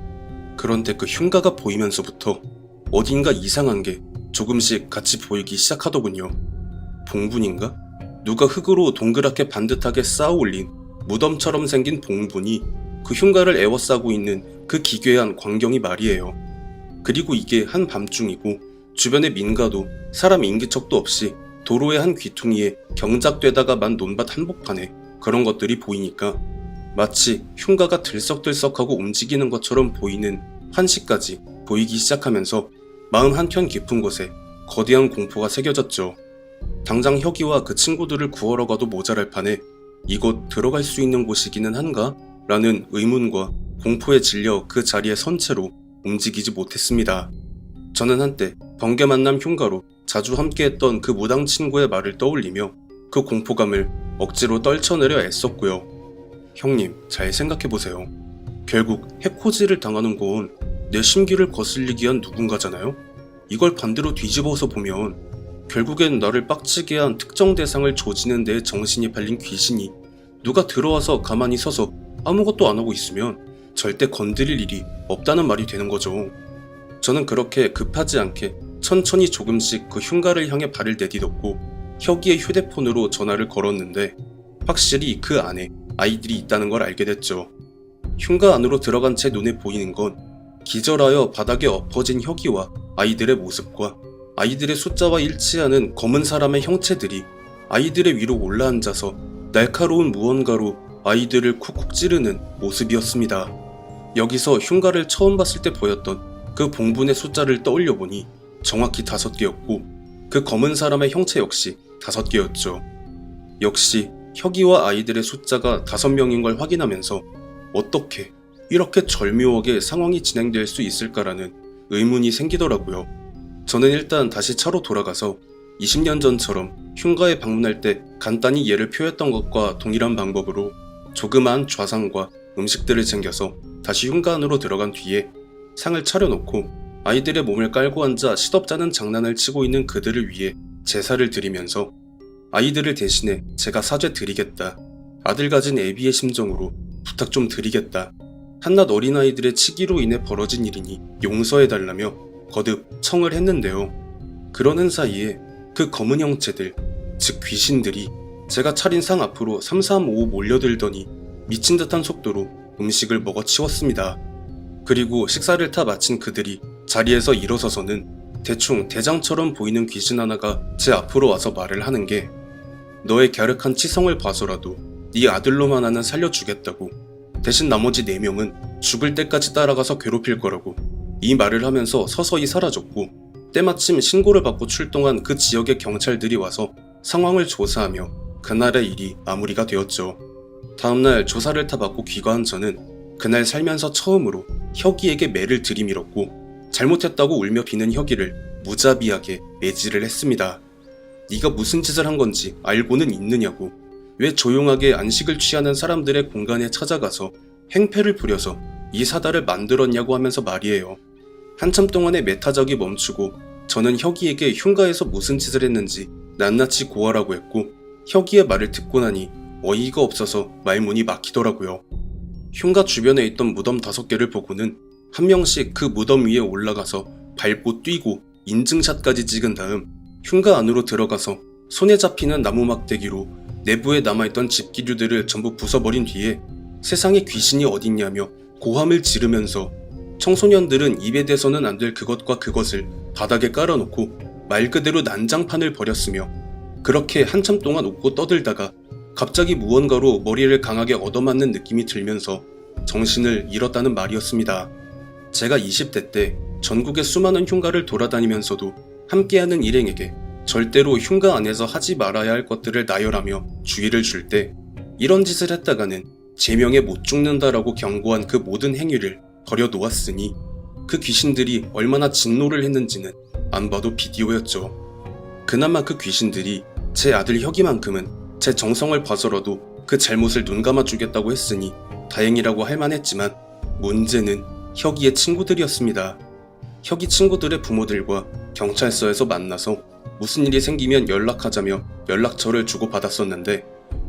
그런데 그 흉가가 보이면서부터 어딘가 이상한 게 조금씩 같이 보이기 시작하더군요. 봉분인가? 누가 흙으로 동그랗게 반듯하게 쌓아 올린 무덤처럼 생긴 봉분이 그 흉가를 에워싸고 있는 그 기괴한 광경이 말이에요. 그리고 이게 한밤중이고 주변에 민가도 사람 인기척도 없이 도로의 한 귀퉁이에 경작되다가 만 논밭 한복판에 그런 것들이 보이니까 마치 흉가가 들썩들썩하고 움직이는 것처럼 보이는 환시까지 보이기 시작하면서 마음 한켠 깊은 곳에 거대한 공포가 새겨졌죠. 당장 혁이와 그 친구들을 구하러 가도 모자랄 판에 이곳 들어갈 수 있는 곳이기는 한가? 라는 의문과 공포에 질려 그 자리에 선 채로 움직이지 못했습니다. 저는 한때 번개 만남 흉가로 자주 함께했던 그 무당 친구의 말을 떠올리며 그 공포감을 억지로 떨쳐내려 애썼고요. 형님, 잘 생각해보세요. 결국 해코지를 당하는 건 내 심기를 거슬리게 한 누군가잖아요? 이걸 반대로 뒤집어서 보면 결국엔 나를 빡치게 한 특정 대상을 조지는 데에 정신이 팔린 귀신이 누가 들어와서 가만히 서서 아무것도 안 하고 있으면 절대 건드릴 일이 없다는 말이 되는 거죠. 저는 그렇게 급하지 않게 천천히 조금씩 그 흉가를 향해 발을 내디뎠고 혁이의 휴대폰으로 전화를 걸었는데 확실히 그 안에 아이들이 있다는 걸 알게 됐죠. 흉가 안으로 들어간 제 눈에 보이는 건 기절하여 바닥에 엎어진 혁이와 아이들의 모습과 아이들의 숫자와 일치하는 검은 사람의 형체들이 아이들의 위로 올라앉아서 날카로운 무언가로 아이들을 쿡쿡 찌르는 모습이었습니다. 여기서 흉가를 처음 봤을 때 보였던 그 봉분의 숫자를 떠올려보니 정확히 5개였고 그 검은 사람의 형체 역시 5개였죠. 역시 혁이와 아이들의 숫자가 5명인 걸 확인하면서 어떻게 이렇게 절묘하게 상황이 진행될 수 있을까라는 의문이 생기더라고요. 저는 일단 다시 차로 돌아가서 20년 전처럼 흉가에 방문할 때 간단히 예를 표했던 것과 동일한 방법으로 조그마한 좌상과 음식들을 챙겨서 다시 흉가 안으로 들어간 뒤에 상을 차려놓고 아이들의 몸을 깔고 앉아 시덥잖은 장난을 치고 있는 그들을 위해 제사를 드리면서 아이들을 대신해 제가 사죄 드리겠다. 아들 가진 애비의 심정으로 부탁 좀 드리겠다. 한낱 어린아이들의 치기로 인해 벌어진 일이니 용서해달라며 거듭 청을 했는데요. 그러는 사이에 그 검은 형체들, 즉 귀신들이 제가 차린 상 앞으로 335 몰려들더니 미친 듯한 속도로 음식을 먹어치웠습니다. 그리고 식사를 다 마친 그들이 자리에서 일어서서는 대충 대장처럼 보이는 귀신 하나가 제 앞으로 와서 말을 하는 게 너의 갸륵한 치성을 봐서라도 네 아들로만 하나는 살려주겠다고. 대신 나머지 4명은 죽을 때까지 따라가서 괴롭힐 거라고. 이 말을 하면서 서서히 사라졌고, 때마침 신고를 받고 출동한 그 지역의 경찰들이 와서 상황을 조사하며 그날의 일이 마무리가 되었죠. 다음날 조사를 다 받고 귀가한 저는 그날 살면서 처음으로 혁이에게 매를 들이밀었고, 잘못했다고 울며 비는 혁이를 무자비하게 매질을 했습니다. 네가 무슨 짓을 한 건지 알고는 있느냐고. 왜 조용하게 안식을 취하는 사람들의 공간에 찾아가서 행패를 부려서 이 사달을 만들었냐고 하면서 말이에요. 한참 동안의 메타적이 멈추고 저는 혁이에게 흉가에서 무슨 짓을 했는지 낱낱이 고하라고 했고, 혁이의 말을 듣고 나니 어이가 없어서 말문이 막히더라고요. 흉가 주변에 있던 무덤 5개를 보고는 한 명씩 그 무덤 위에 올라가서 밟고 뛰고 인증샷까지 찍은 다음 흉가 안으로 들어가서 손에 잡히는 나무 막대기로 내부에 남아있던 집기류들을 전부 부숴버린 뒤에 세상에 귀신이 어딨냐며 고함을 지르면서 청소년들은 입에 대서는 안 될 그것과 그것을 바닥에 깔아놓고 말 그대로 난장판을 벌였으며, 그렇게 한참 동안 웃고 떠들다가 갑자기 무언가로 머리를 강하게 얻어맞는 느낌이 들면서 정신을 잃었다는 말이었습니다. 제가 20대 때 전국의 수많은 흉가를 돌아다니면서도 함께하는 일행에게 절대로 흉가 안에서 하지 말아야 할 것들을 나열하며 주의를 줄 때, 이런 짓을 했다가는 제명에 못 죽는다라고 경고한 그 모든 행위를 버려놓았으니 그 귀신들이 얼마나 진노를 했는지는 안 봐도 비디오였죠. 그나마 그 귀신들이 제 아들 혁이만큼은 제 정성을 봐서라도 그 잘못을 눈감아 주겠다고 했으니 다행이라고 할 만했지만, 문제는 혁이의 친구들이었습니다. 혁이 친구들의 부모들과 경찰서에서 만나서 무슨 일이 생기면 연락하자며 연락처를 주고받았었는데,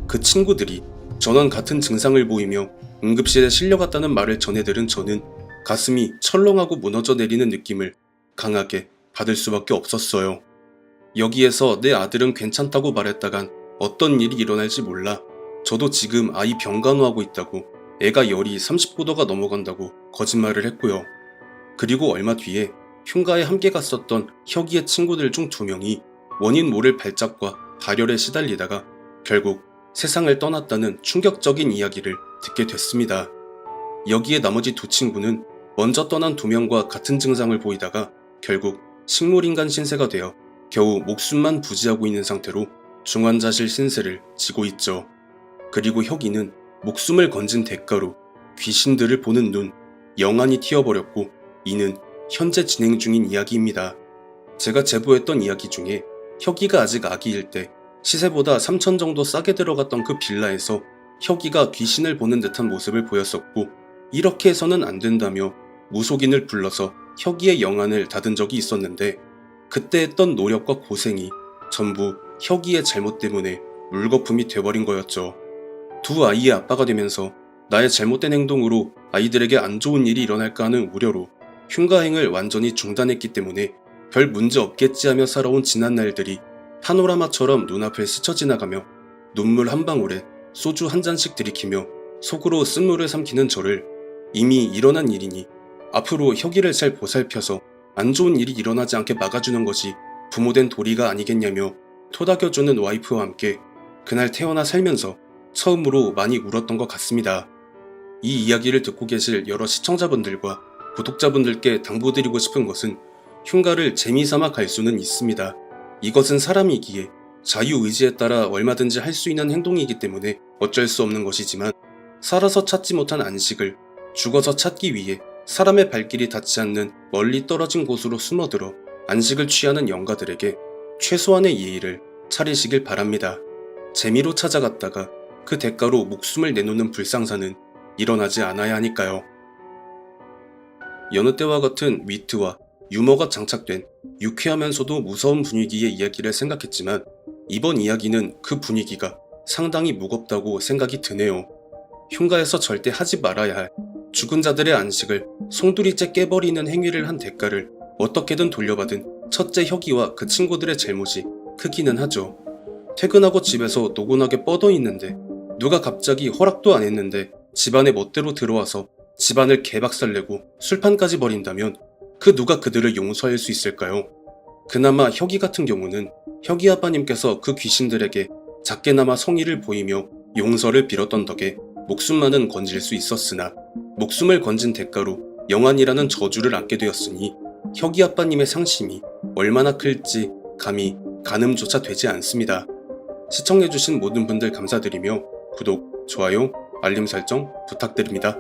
그 친구들이 저랑 같은 증상을 보이며 응급실에 실려갔다는 말을 전해 들은 저는 가슴이 철렁하고 무너져 내리는 느낌을 강하게 받을 수밖에 없었어요. 여기에서 내 아들은 괜찮다고 말했다간 어떤 일이 일어날지 몰라. 저도 지금 아이 병간호하고 있다고, 애가 열이 39도가 넘어간다고 거짓말을 했고요. 그리고 얼마 뒤에 흉가에 함께 갔었던 혁이의 친구들 중 2명이 원인 모를 발작과 발열에 시달리다가 결국 세상을 떠났다는 충격적인 이야기를 듣게 됐습니다. 여기에 나머지 2 친구는 먼저 떠난 2명과 같은 증상을 보이다가 결국 식물인간 신세가 되어 겨우 목숨만 부지하고 있는 상태로 중환자실 신세를 지고 있죠. 그리고 혁이는 목숨을 건진 대가로 귀신들을 보는 눈, 영안이 튀어버렸고, 이는 현재 진행 중인 이야기입니다. 제가 제보했던 이야기 중에 혁이가 아직 아기일 때 시세보다 3천 정도 싸게 들어갔던 그 빌라에서 혁이가 귀신을 보는 듯한 모습을 보였었고, 이렇게 해서는 안 된다며 무속인을 불러서 혁이의 영안을 닫은 적이 있었는데, 그때 했던 노력과 고생이 전부 혁이의 잘못 때문에 물거품이 돼버린 거였죠. 2 아이의 아빠가 되면서 나의 잘못된 행동으로 아이들에게 안 좋은 일이 일어날까 하는 우려로 흉가행을 완전히 중단했기 때문에 별 문제 없겠지 하며 살아온 지난 날들이 파노라마처럼 눈앞을 스쳐 지나가며 눈물 한 방울에 소주 한 잔씩 들이키며 속으로 쓴물을 삼키는 저를, 이미 일어난 일이니 앞으로 혁이를 잘 보살펴서 안 좋은 일이 일어나지 않게 막아주는 것이 부모된 도리가 아니겠냐며 토닥여주는 와이프와 함께 그날 태어나 살면서 처음으로 많이 울었던 것 같습니다. 이 이야기를 듣고 계실 여러 시청자분들과 구독자분들께 당부드리고 싶은 것은, 흉가를 재미삼아 갈 수는 있습니다. 이것은 사람이기에 자유의지에 따라 얼마든지 할 수 있는 행동이기 때문에 어쩔 수 없는 것이지만, 살아서 찾지 못한 안식을 죽어서 찾기 위해 사람의 발길이 닿지 않는 멀리 떨어진 곳으로 숨어들어 안식을 취하는 영가들에게 최소한의 예의를 차리시길 바랍니다. 재미로 찾아갔다가 그 대가로 목숨을 내놓는 불상사는 일어나지 않아야 하니까요. 여느 때와 같은 위트와 유머가 장착된 유쾌하면서도 무서운 분위기의 이야기를 생각했지만, 이번 이야기는 그 분위기가 상당히 무겁다고 생각이 드네요. 흉가에서 절대 하지 말아야 할 죽은 자들의 안식을 송두리째 깨버리는 행위를 한 대가를 어떻게든 돌려받은 첫째 혁이와 그 친구들의 잘못이 크기는 하죠. 퇴근하고 집에서 노곤하게 뻗어 있는데 누가 갑자기 허락도 안 했는데 집안에 멋대로 들어와서 집안을 개박살내고 술판까지 벌인다면 그 누가 그들을 용서할 수 있을까요? 그나마 혁이 같은 경우는 혁이 아빠님께서 그 귀신들에게 작게나마 성의를 보이며 용서를 빌었던 덕에 목숨만은 건질 수 있었으나 목숨을 건진 대가로 영환이라는 저주를 안게 되었으니 혁이 아빠님의 상심이 얼마나 클지 감히 가늠조차 되지 않습니다. 시청해주신 모든 분들 감사드리며 구독, 좋아요, 알림 설정 부탁드립니다.